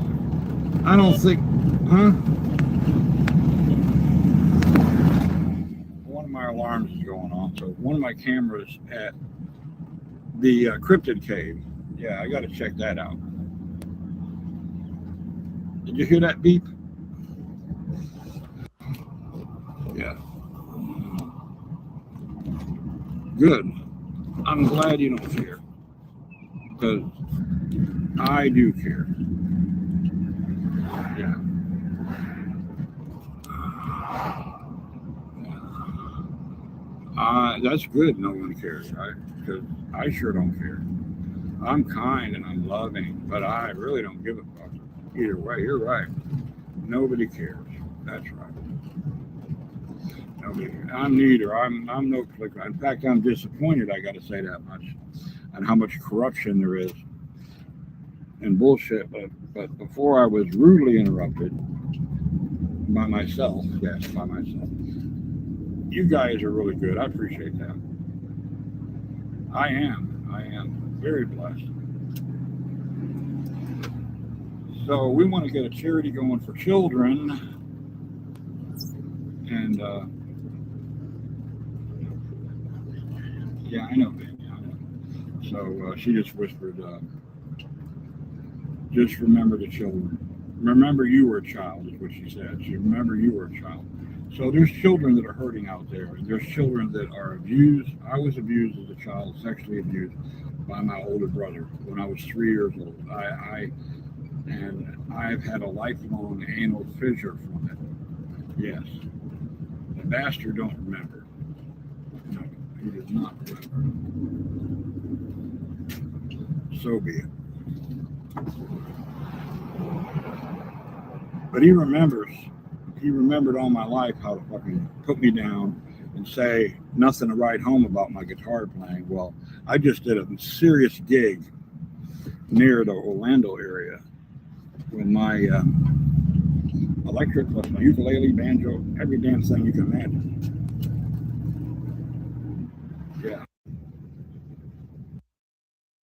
I don't think, huh? One of my alarms is going off, so one of my cameras at the cryptid cave. Yeah, I got to check that out. Did you hear that beep? Yeah. Good. I'm glad you don't care. Because I do care. Yeah. That's good. No one cares, right? Because I sure don't care. I'm kind and I'm loving, but I really don't give a fuck. Either way, you're right. Nobody cares. That's right. Nobody. I'm neither. I'm no clicker. In fact, I'm disappointed. I got to say that much, and how much corruption there is and bullshit. But before I was rudely interrupted by myself. Yes, by myself. You guys are really good. I appreciate that. I am very blessed. So we want to get a charity going for children, and yeah, I know, baby. I know. So she just whispered, just remember the children. Remember you were a child, is what she said. She remember you were a child. So there's children that are hurting out there. There's children that are abused. I was abused as a child, sexually abused by my older brother when I was 3 years old. I've had a lifelong anal fissure from it. Yes. The bastard don't remember. No, he does not remember. So be it. But he remembers. He remembered all my life how to fucking put me down and say nothing to write home about my guitar playing. Well, I just did a serious gig near the Orlando area with my electric, plus my ukulele, banjo, every damn thing you can imagine. Yeah.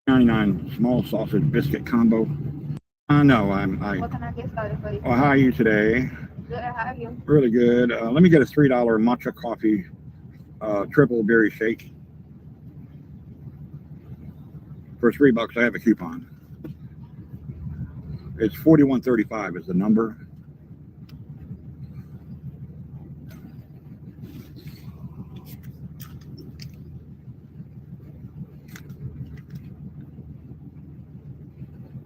99 small sausage biscuit combo. No, What can I get started for you? Oh, how are you today? Good, how are you? Really good. Let me get a $3 matcha coffee triple berry shake. For $3, I have a coupon. It's 41.35 is the number.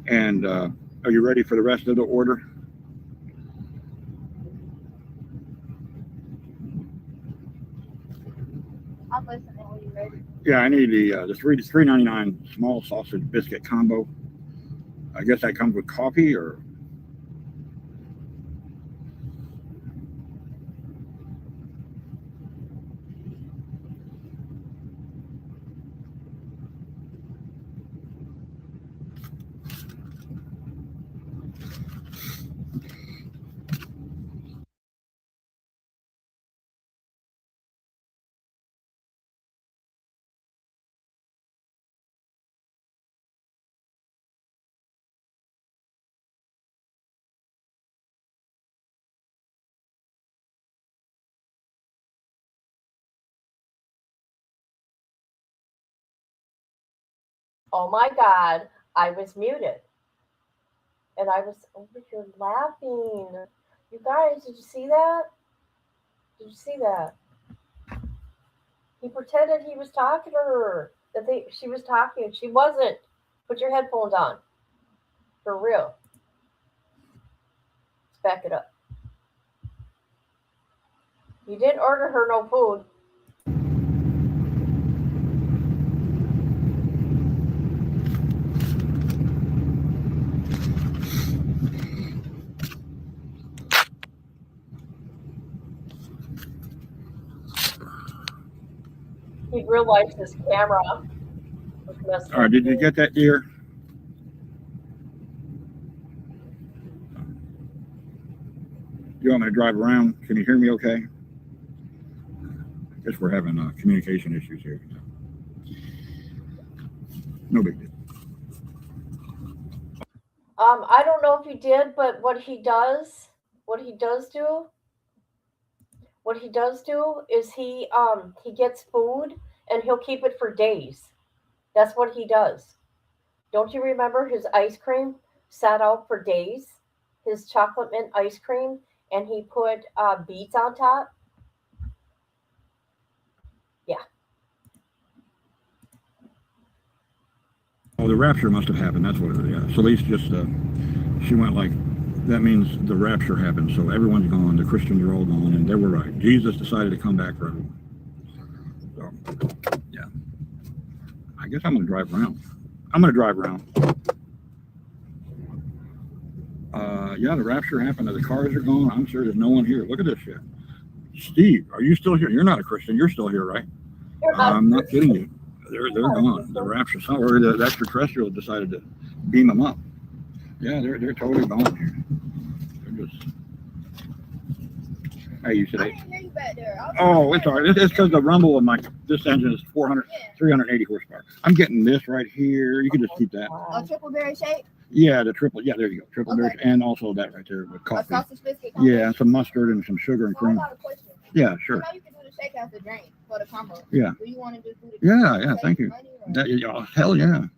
And are you ready for the rest of the order? I'm listening when you're ready. Yeah, I need the $3.99 small sausage biscuit combo. I guess that comes with coffee, or Oh my God, I was muted. And I was over here laughing. You guys, did you see that? Did you see that? He pretended he was talking to her. She was talking. She wasn't. Put your headphones on. For real. Let's back it up. You didn't order her no food. He realized his camera was messed All right, up. did you get that, dear? You want me to drive around? Can you hear me okay? I guess we're having communication issues here. No big deal. I don't know if he did, but what he does do is he gets food and he'll keep it for days. That's what he does. Don't you remember his ice cream sat out for days? His chocolate mint ice cream, and he put beets on top. Yeah. Oh, the rapture must have happened. That's what it is. Yeah. So Elise just, she went like, that means the rapture happened. So everyone's gone. The Christians are all gone. And they were right. Jesus decided to come back for everyone. So, yeah. I guess I'm going to drive around. Yeah, the rapture happened. The cars are gone. I'm sure there's no one here. Look at this shit. Steve, are you still here? You're not a Christian. You're still here, right? I'm not kidding you. They're gone. The rapture. Somewhere the extraterrestrials decided to beam them up. Yeah, they're totally gone here. They're just. Hey, you said. Oh, it's all right. It's because the rumble of this engine is 380 horsepower. I'm getting this right here. You can just keep that. A triple berry shake? Yeah, the triple. Yeah, there you go. Triple berry, and also that right there with coffee. A sausage biscuit combo? Yeah, some mustard and some sugar and cream. Yeah, sure. You know you can do the shake as a drink for the combo. Yeah. Do you want to just do the Yeah, thank you. Hell yeah.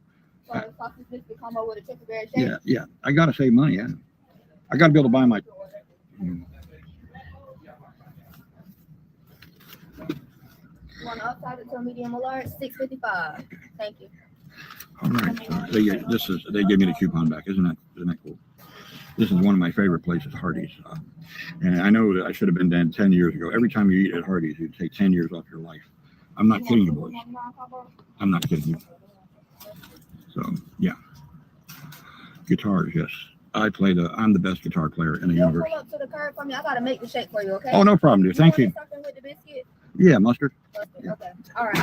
So a sausage biscuit combo with a triple berry shake? Yeah. I gotta save money. Yeah. I gotta be able to buy my. You want an upside to a medium or large? $6.55. Thank you. All right. They gave me the coupon back. Isn't that cool? This is one of my favorite places, Hardee's. And I know that I should have been done 10 years ago. Every time you eat at Hardee's, you take 10 years off your life. I'm not kidding you, boys. I'm not kidding you. So, yeah. Guitars, yes. I'm the best guitar player in the universe. Pull up to the curb for me. I gotta make the shake for you, okay? Oh, no problem, dear. Thank you. Something with the biscuit? Yeah, mustard. Yeah. Okay. All right.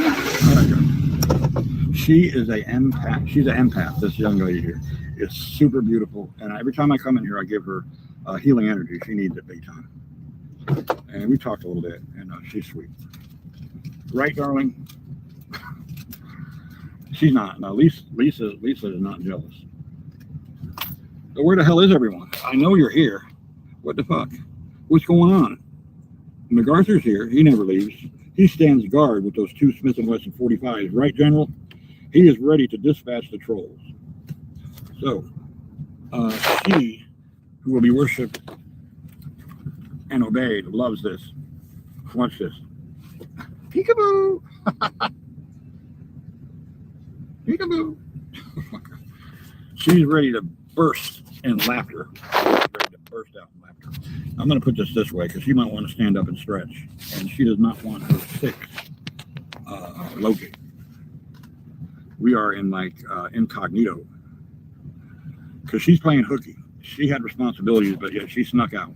She is a empath. She's an empath. This young lady here is super beautiful, and every time I come in here, I give her healing energy. She needs it big time. And we talked a little bit, and she's sweet. Right, darling? She's not. Now, Lisa is not jealous. So where the hell is everyone? I know you're here. What the fuck? What's going on? MacArthur's here. He never leaves. He stands guard with those two Smith & Wesson 45s. Right, General? He is ready to dispatch the trolls. So, she, who will be worshipped and obeyed, loves this. Watch this. Peekaboo! Peekaboo! She's ready to burst in laughter. I'm going to put this way because she might want to stand up and stretch, and she does not want her stick located. We are in incognito because she's playing hooky. She had responsibilities, but yet she snuck out.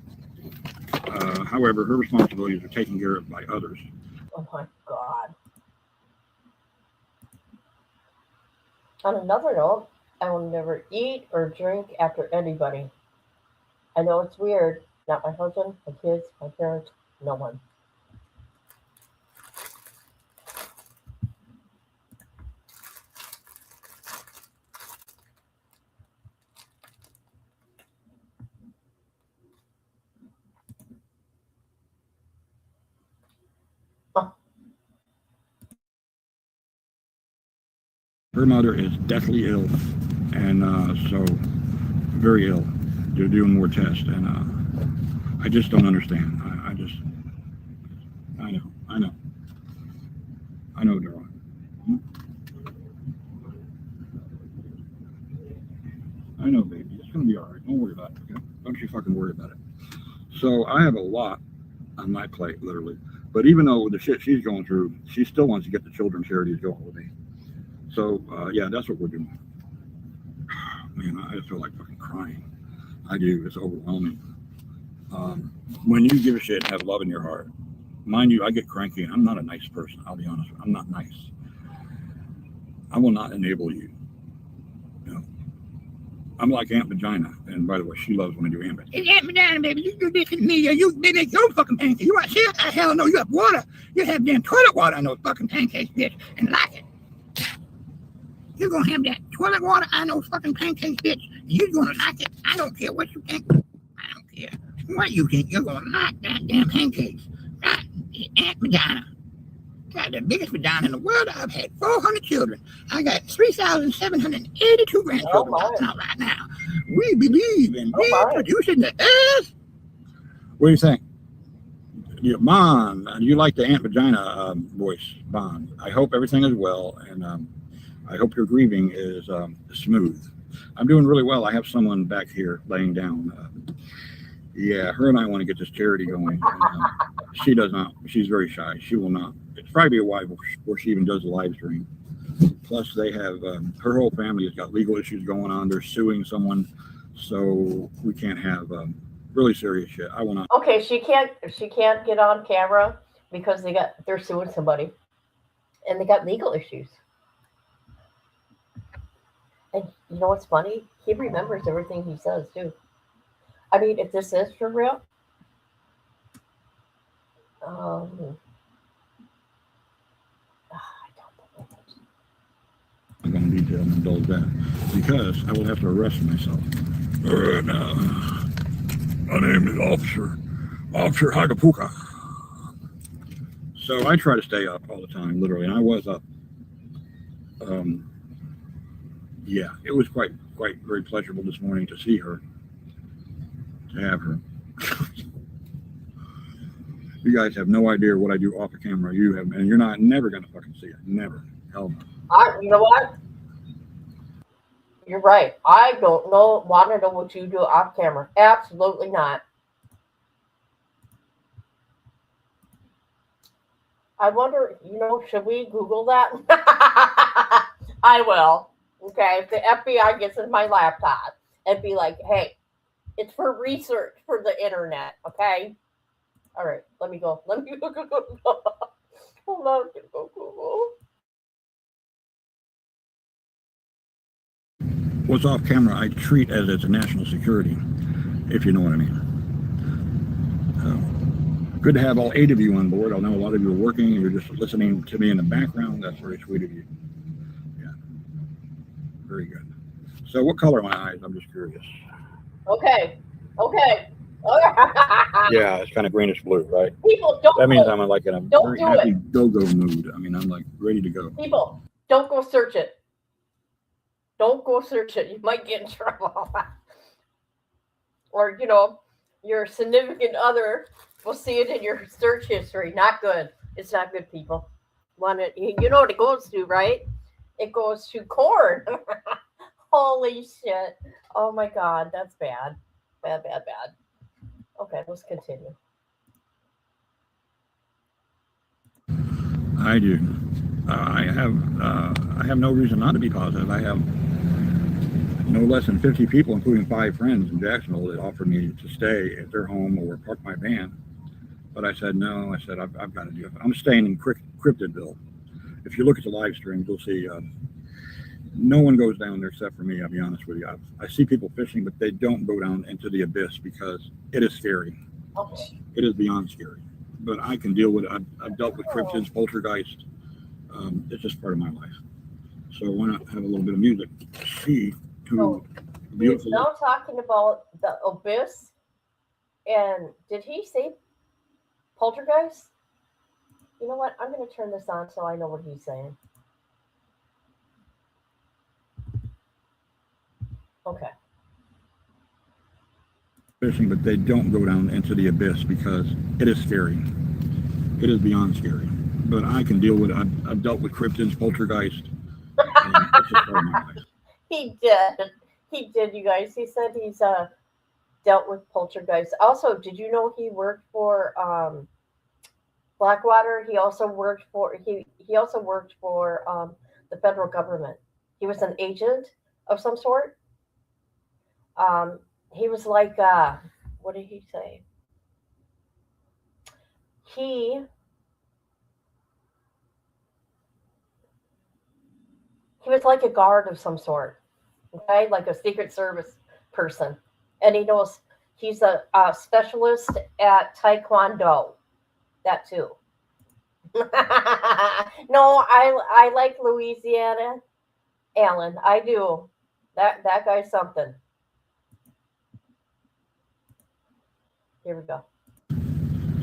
However, her responsibilities are taken care of by others. Oh my God. On another note, I will never eat or drink after anybody. I know it's weird. Not my husband, my kids, my parents, no one. Her mother is deathly ill, and so very ill. They're doing more tests, and I just don't understand. I know, darling. I know, baby. It's gonna be all right. Don't worry about it. Okay? Don't you fucking worry about it. So I have a lot on my plate, literally. But even though the shit she's going through, she still wants to get the children's charities going with me. So yeah, that's what we're doing. Man, I just feel like fucking crying. I do. It's overwhelming. When you give a shit and have love in your heart, mind you, I get cranky, and I'm not a nice person. I'll be honest. I'm not nice. I will not enable you. No. I'm like Aunt Vagina, and by the way, she loves when I do Aunt Vagina. It's Aunt Vagina, baby. You do this and me. You baby, your fucking pancakes. You right here? Hell no. You have water. You have damn toilet water on those fucking pancakes, bitch, and like it. You're gonna have that toilet water on those fucking pancakes, bitch. You're gonna like it. I don't care what you think. I don't care what you think. You're gonna like that damn pancakes. Right? Aunt Vagina. Got the biggest vagina in the world. I've had 400 children. I got 3,782 grandchildren popping out right now. We believe in reproducing the earth. What do you think? Yeah, Bond, you like the Aunt Vagina voice, Bond. I hope everything is well, and I hope your grieving is smooth. I'm doing really well. I have someone back here laying down. Yeah, her and I want to get this charity going. She does not. She's very shy. She will not. It's probably a while before she even does the live stream. Plus, they have her whole family has got legal issues going on. They're suing someone, so we can't have really serious shit. I will not. Okay, she can't get on camera because they're suing somebody, and they got legal issues. And you know what's funny? He remembers everything he says too. I mean, if this is for real, I'm going to need to indulge that because I will have to arrest myself. Now, my name is Officer Hagapuka. So I try to stay up all the time, literally, and I was up. Yeah, it was quite very pleasurable this morning to see her, to have her. You guys have no idea what I do off the camera. You have, and you're never gonna fucking see it. Never. Hell no. You know what? You're right. I don't want to know what you do off camera. Absolutely not. I wonder, should we Google that? I will. Okay, if the FBI gets in my laptop and be like, hey, it's for research for the internet, okay? All right, let me go. Hold on, I'm gonna go Google. What's off camera, I treat as it's a national security, if you know what I mean. Good to have all 8 of you on board. I know a lot of you are working and you're just listening to me in the background. That's very sweet of you. Yeah, very good. So what color are my eyes? I'm just curious. Okay. Yeah, it's kind of greenish blue, right? People, don't. That means I'm like in a don't very do happy it. go-go mood. I mean, I'm like ready to go. People, don't go search it. Don't go search it. You might get in trouble. Or, your significant other will see it in your search history. Not good. It's not good, people. You know what it goes to, right? It goes to corn. Holy shit. Oh my God. That's bad. Bad. Okay, let's continue. I do. I have no reason not to be positive. I have no less than 50 people, including 5 friends in Jacksonville, that offered me to stay at their home or park my van. But I said no. I said I've got to do it. I'm staying in Cryptidville. If you look at the live stream, you'll see no one goes down there except for me. I'll be honest with you. I see people fishing, but they don't go down into the abyss because it is scary. Okay. It is beyond scary. But I can deal with it. I've dealt with cryptids, poltergeist. It's just part of my life. So why not have a little bit of music? See who beautiful. He's now talking about the abyss. And did he say poltergeist? You know what? I'm going to turn this on so I know what he's saying. Okay. Fishing, but they don't go down into the abyss because it is scary. It is beyond scary. But I can deal with it. I've dealt with cryptids, poltergeist. It's just part of my life. He did, you guys. He said he's dealt with poltergeist. Also, did you know he worked for Blackwater? He also worked for the federal government. He was an agent of some sort. He was like what did he say? He He was like a guard of some sort, okay, like a Secret Service person, and he's a specialist at Taekwondo. That too. No, I like Louisiana, Alan. I do. That guy's something. Here we go.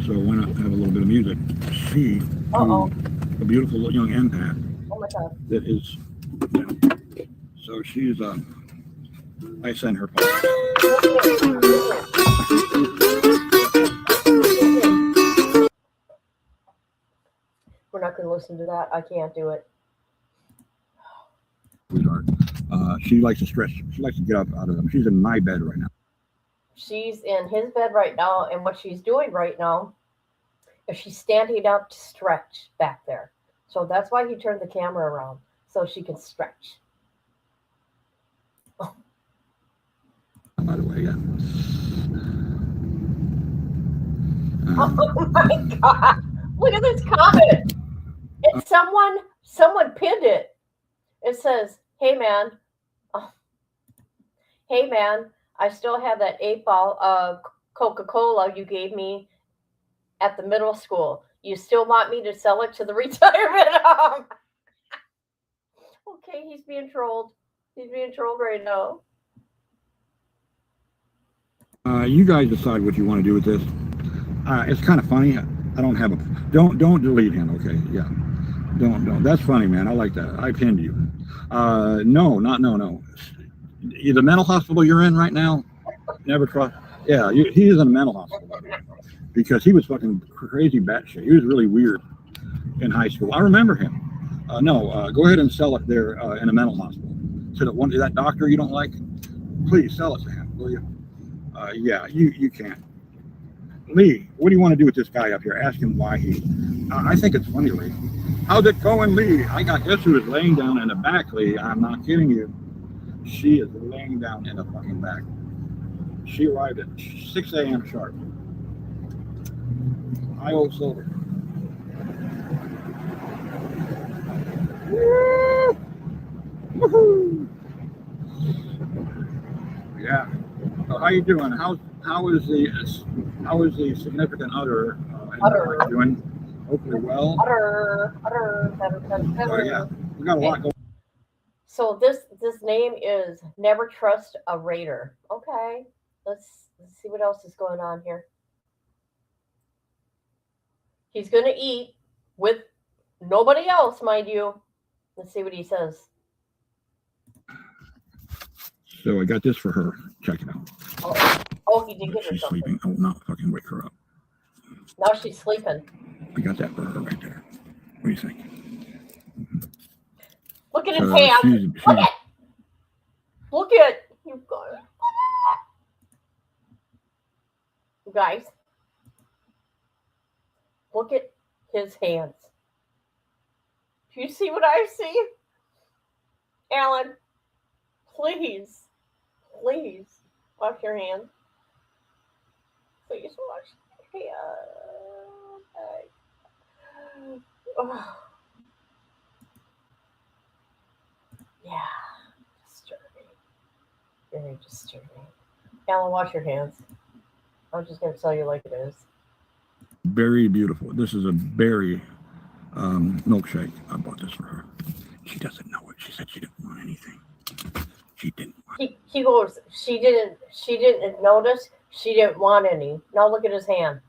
So why not have a little bit of music? She, a beautiful young empath. Oh my God. That is, yeah. So she's, I sent her. We're not going to listen to that. I can't do it. Sweetheart. She likes to stretch. She likes to get up out of them. She's in my bed right now. She's in his bed right now, and what she's doing right now is she's standing up to stretch back there. So that's why he turned the camera around, so she can stretch. Oh. By the way, yeah. Oh my God! Look at this comment. It's someone pinned it. It says, "Hey man, hey man, I still have that 8-ball of Coca-Cola you gave me at the middle school. You still want me to sell it to the retirement home?" Okay, he's being trolled. He's being trolled right now. You guys decide what you want to do with this. It's kind of funny. I don't have a. Don't delete him. Okay, yeah. Don't. That's funny, man. I like that. I pinned you. No. The mental hospital you're in right now. Never trust. Yeah, he is in a mental hospital because he was fucking crazy batshit. He was really weird in high school. I remember him. Go ahead and sell it there in a mental hospital. To that doctor you don't like, please sell it to him, will you? Yeah, you can't. Lee, what do you want to do with this guy up here? Ask him why he. I think it's funny, Lee. How's it going, Lee? I got guess who is laying down in the back, Lee. I'm not kidding you. She is laying down in the fucking back. She arrived at 6 a.m. sharp. Iowa Silver. Woohoo! Yeah. So how you doing? How is the significant other doing? Hopefully well. Oh yeah, we got a lot going. So this name is Never Trust a Raider. Okay, let's see what else is going on here. He's gonna eat with nobody else, mind you. Let's see what he says. So I got this for her. Check it out. Oh, he did give her She's something. sleeping. I will not fucking wake her up. Now she's sleeping. I got that for her right there. What do you think? Look at his hand. Look at. You've got it. You guys, look at his hands. Do you see what I see? Alan, please wash your hands. Please wash your hands. Oh. Yeah, disturbing. Very disturbing. Alan, wash your hands. I'm just going to tell you like it is. Very beautiful. This is a berry milkshake. I bought this for her. She doesn't know it. She said she didn't want anything. She didn't want He goes, she didn't notice. She didn't want any. Now look at his hand.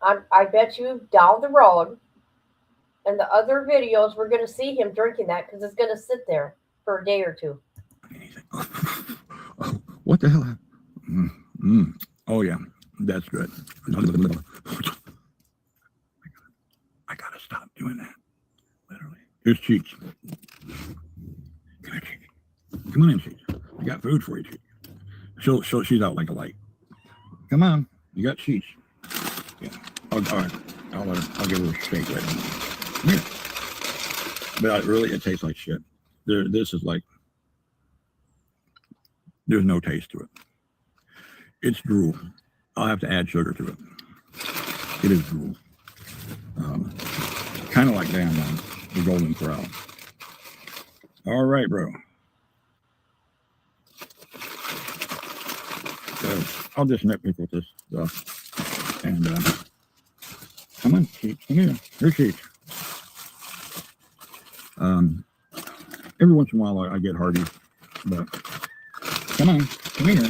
I bet you down the road in the other videos, we're going to see him drinking that because it's going to sit there for a day or two. What the hell? Oh, yeah. That's good. I gotta stop doing that. Literally. Here's Cheech. Come here, Cheech. Come on in, Cheech. I got food for you, Cheech. She's out like a light. Come on. You got Cheech. Yeah. All right. I'll give her a shake right now. Come here. But it tastes like shit. This is like, there's no taste to it. It's drool. I'll have to add sugar to it. It is drool. Kind of like the Golden Corral. All right, bro. So I'll just nitpick with this stuff. And come on, Cheech. Come here. Here, Cheech. Every once in a while I get hardy, but come on, come here.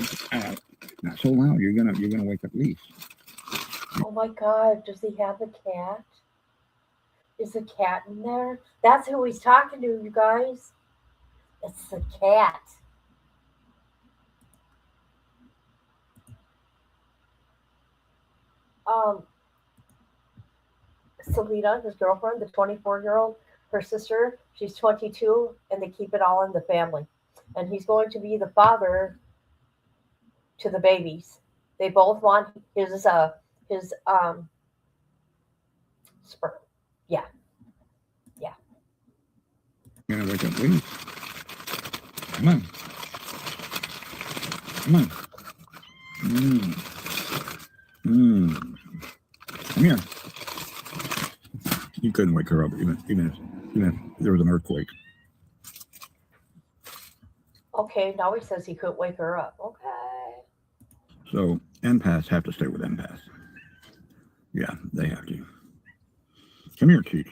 Not so loud. You're gonna wake up Lise. Oh my God, does he have a cat? Is the cat in there? That's who he's talking to, you guys. It's the cat. Selena, his girlfriend, the 24-year-old, her sister, she's 22, and they keep it all in the family. And he's going to be the father to the babies. They both want his sperm. Yeah. Yeah. You're gonna wake up Lise. Come on. Come on. Come here. You couldn't wake her up even if there was an earthquake. Okay, now he says he couldn't wake her up. Okay. So empaths have to stay with empaths. Yeah, they have to. Come here, Cheech.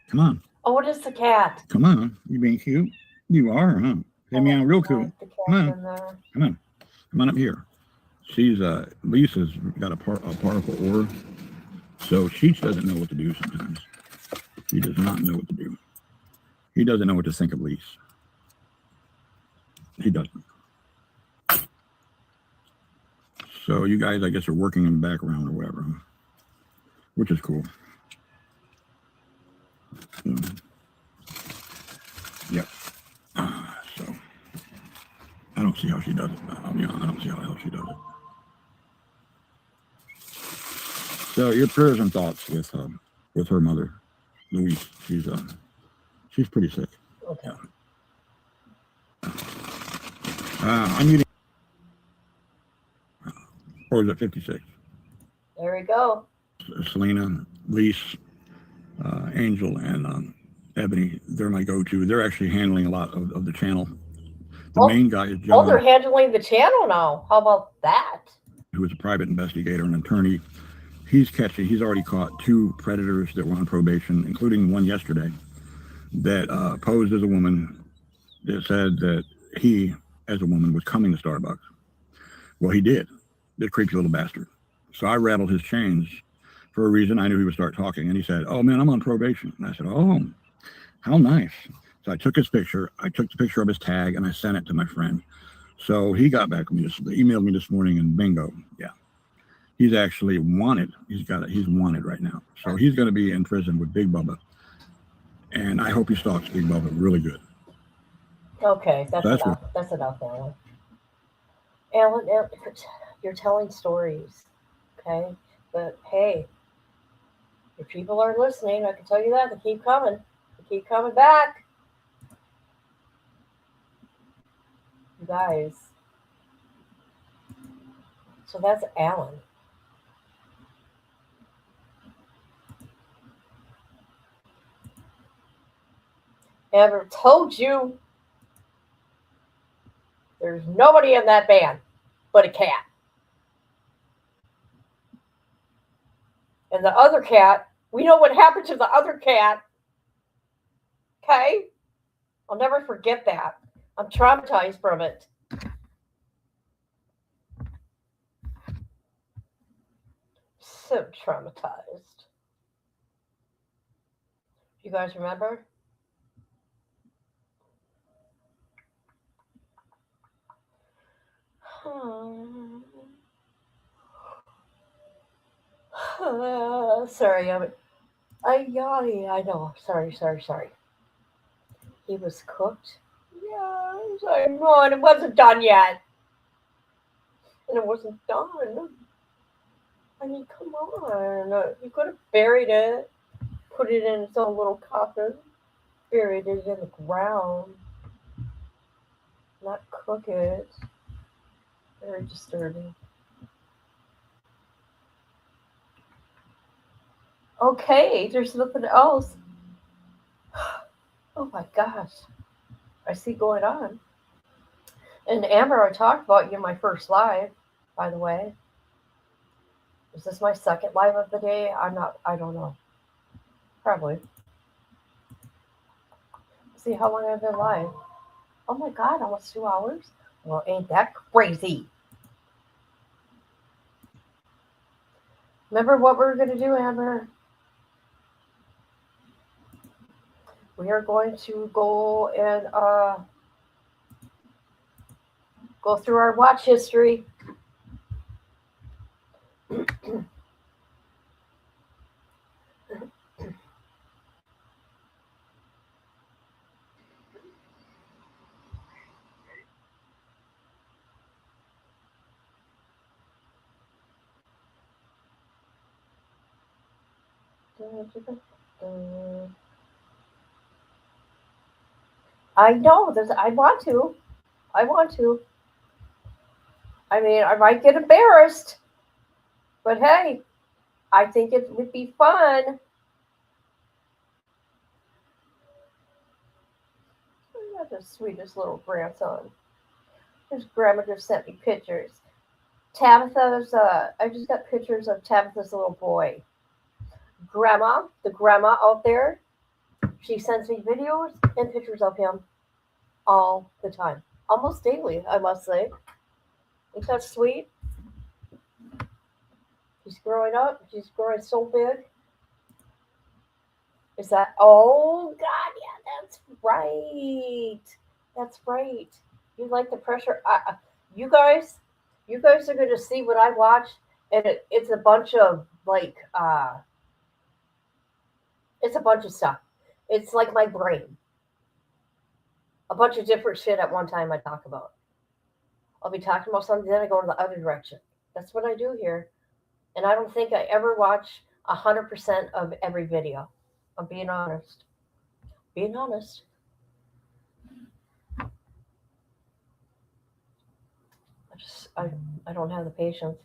Come on. Oh, what is the cat? Come on. You being cute? You are, huh? Hey, meow, real cool. Come on. Come on. Come on up here. She's Lisa's got a powerful aura, so Cheech doesn't know what to do sometimes. He does not know what to do. He doesn't know what to think of Lise. He doesn't. So you guys, I guess, are working in the background or whatever, which is cool. Yep. So I don't see how she does it. I'll be honest, I don't see how the hell she does it. So your prayers and thoughts with her mother, Louise. She's pretty sick. Okay. I'm eating. Or is it 56? There we go. Selena, Lise, Angel, and Ebony, they're my go-to. They're actually handling a lot of the channel. The main guy is John. Oh, they're handling the channel now. How about that? Who is a private investigator and attorney. He's already caught 2 predators that were on probation, including one yesterday, that posed as a woman that said that he, as a woman, was coming to Starbucks. Well, he did. This creepy little bastard. So I rattled his chains for a reason. I knew he would start talking. And he said, "Oh, man, I'm on probation." And I said, "Oh, how nice." So I took his picture. I took the picture of his tag, and I sent it to my friend. So he got back with me, emailed me this morning, and bingo. Yeah. He's actually wanted. He's wanted right now. So he's going to be in prison with Big Bubba. And I hope he stalks Big Bubba really good. Okay, that's That's enough. That's enough, Alan. Alan, you're telling stories, okay? But hey, if people are listening, I can tell you that they keep coming. They keep coming back. You guys. So that's Alan. Ever told you there's nobody in that band but a cat. And the other cat, we know what happened to the other cat. Okay? I'll never forget that. I'm traumatized from it. So traumatized. You guys remember? Sorry, I know. Sorry. He was cooked. Yes, I know, and it wasn't done yet. And it wasn't done. I mean, come on. You could have buried it, put it in its own little coffin, buried it in the ground, not cook it. Very disturbing. Okay, there's nothing else. Oh my gosh. I see going on. And Amber, I talked about you in my first live, by the way. Is this my second live of the day? I don't know. Probably. See how long I've been live. Oh my God, almost 2 hours? Well, ain't that crazy? Remember what we're going to do, Amber? We are going to go and go through our watch history. I know. I want to. I want to. I mean, I might get embarrassed. But hey, I think it would be fun. I got the sweetest little grandson. His grandma just sent me pictures. Tabitha's, I just got pictures of Tabitha's little boy. Grandma, the grandma out there, she sends me videos and pictures of him all the time. Almost daily, I must say. Ain't that sweet? He's growing up. He's growing so big. Is that, oh God, yeah, that's right. That's right. You like the pressure. You guys are going to see what I watch, and it's a bunch of it's a bunch of stuff. It's like my brain. A bunch of different shit at one time I talk about. I'll be talking about something, then I go in the other direction. That's what I do here. And I don't think I ever watch 100% of every video. I'm being honest. Being honest. I don't have the patience.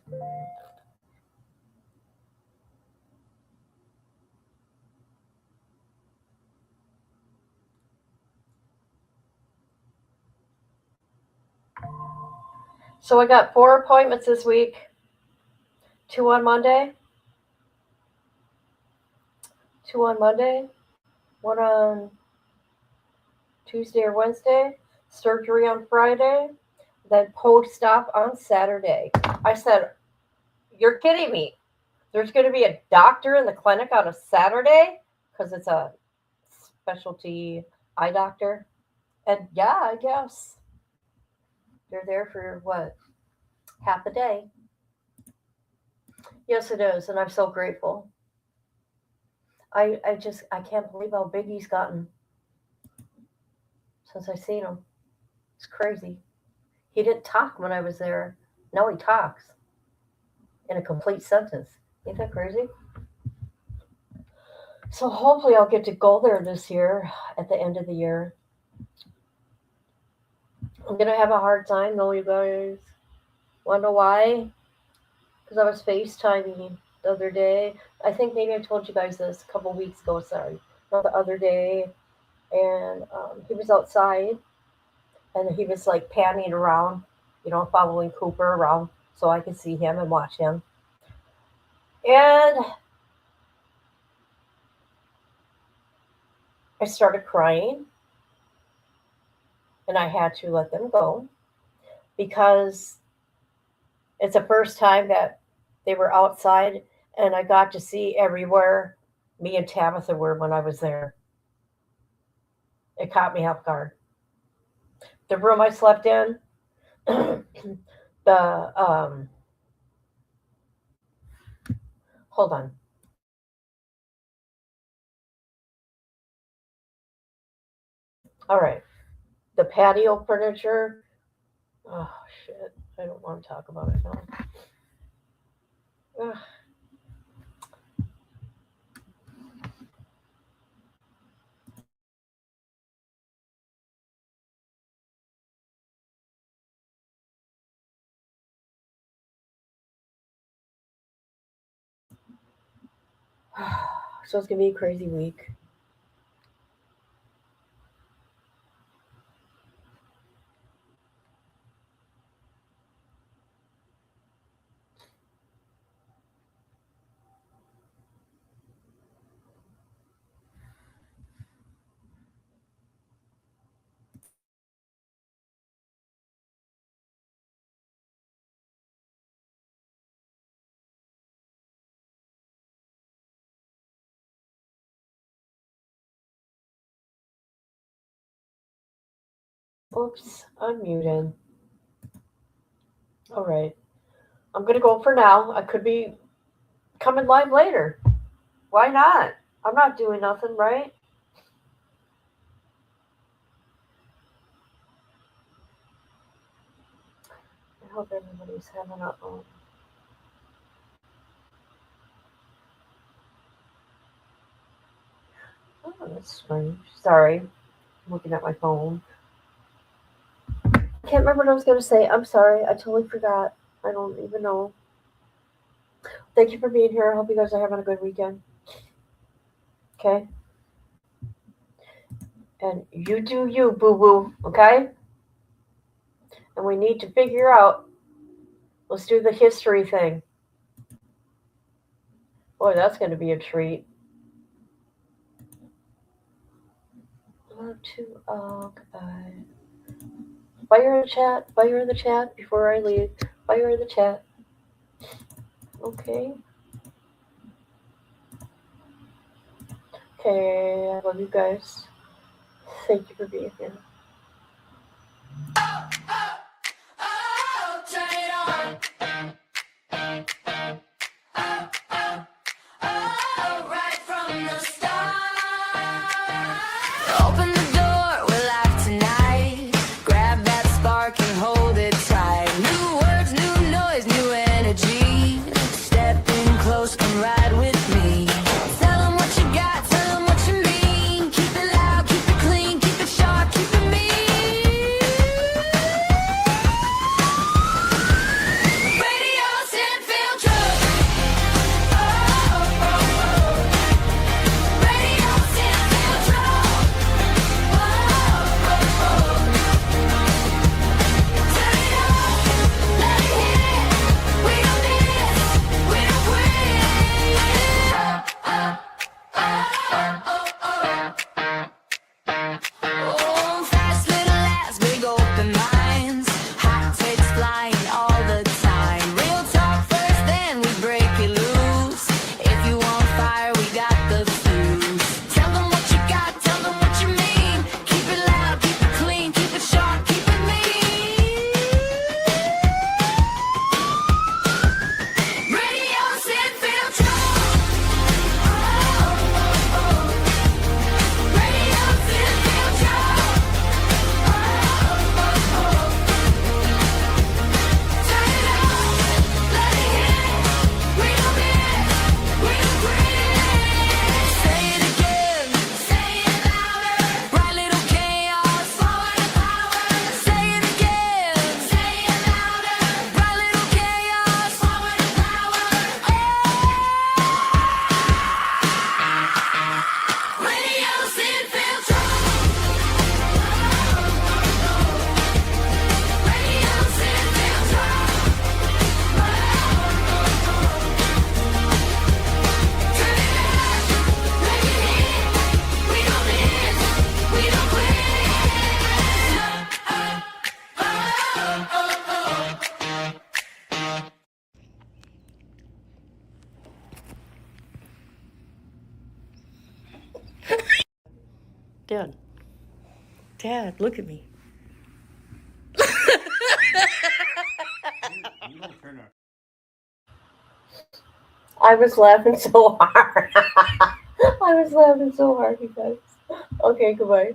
So I got 4 appointments this week. 2 on Monday. 2 on Monday. 1 on Tuesday or Wednesday. Surgery on Friday. Then post-op on Saturday. I said, you're kidding me. There's going to be a doctor in the clinic on a Saturday? Because it's a specialty eye doctor. And yeah, I guess. They're there for what? Half a day. Yes, it is. And I'm so grateful. I can't believe how big he's gotten since I seen him. It's crazy. He didn't talk when I was there. Now he talks in a complete sentence. Ain't that crazy? So hopefully I'll get to go there this year at the end of the year. I'm going to have a hard time, though, you guys. Want to know why? Because I was FaceTiming the other day. I think maybe I told you guys this a couple weeks ago, sorry. Not the other day. And he was outside. And he was like panning around, following Cooper around so I could see him and watch him. And I started crying. And I had to let them go because it's the first time that they were outside and I got to see everywhere me and Tabitha were when I was there. It caught me off guard. The room I slept in, hold on. All right. The patio furniture. Oh, shit. I don't want to talk about it now. Ugh. So it's going to be a crazy week. Oops, I'm muted. All right. I'm going to go for now. I could be coming live later. Why not? I'm not doing nothing, right? I hope everybody's having a... Oh, that's strange. Sorry. I'm looking at my phone. I can't remember what I was going to say. I'm sorry. I totally forgot. I don't even know. Thank you for being here. I hope you guys are having a good weekend. Okay? And you do you, boo-boo. Okay? And we need to figure out, let's do the history thing. Boy, that's going to be a treat. Fire in the chat. Fire in the chat before I leave. Fire in the chat. Okay. Okay, I love you guys. Thank you for being here. Open the door, we're live tonight. Grab that spark and hold it tight. New words, new noise, new energy. Step in close, come ride with me. Tell them what you got, tell them what you mean. Keep it loud, keep it clean, keep it sharp, keep it mean. Radio Sin Filter. Oh, oh, oh. Radio Sin Filter. Oh, fast little laughs, big open minds. Hot takes flying all the time. Real talk first, then we break it loose. If you want fire, we got the fuse. Tell them what you got, tell them what you mean. Keep it loud, keep it clean, keep it sharp, keep it mean. Radio Sin Filter. Radio Sin Filter. Turn it up, let it hit. We don't miss, we don't quit. Say it again, say it louder. Bright little chaos, forward to power. Say it again, say it louder. Bright little chaos, forward to power. Radio Sin Filter. Radio Sin Filter. Turn it up, let it hit. We don't miss, we don't quit. Dad. Dad, look at me. I was laughing so hard. I was laughing so hard, you guys. Okay, goodbye.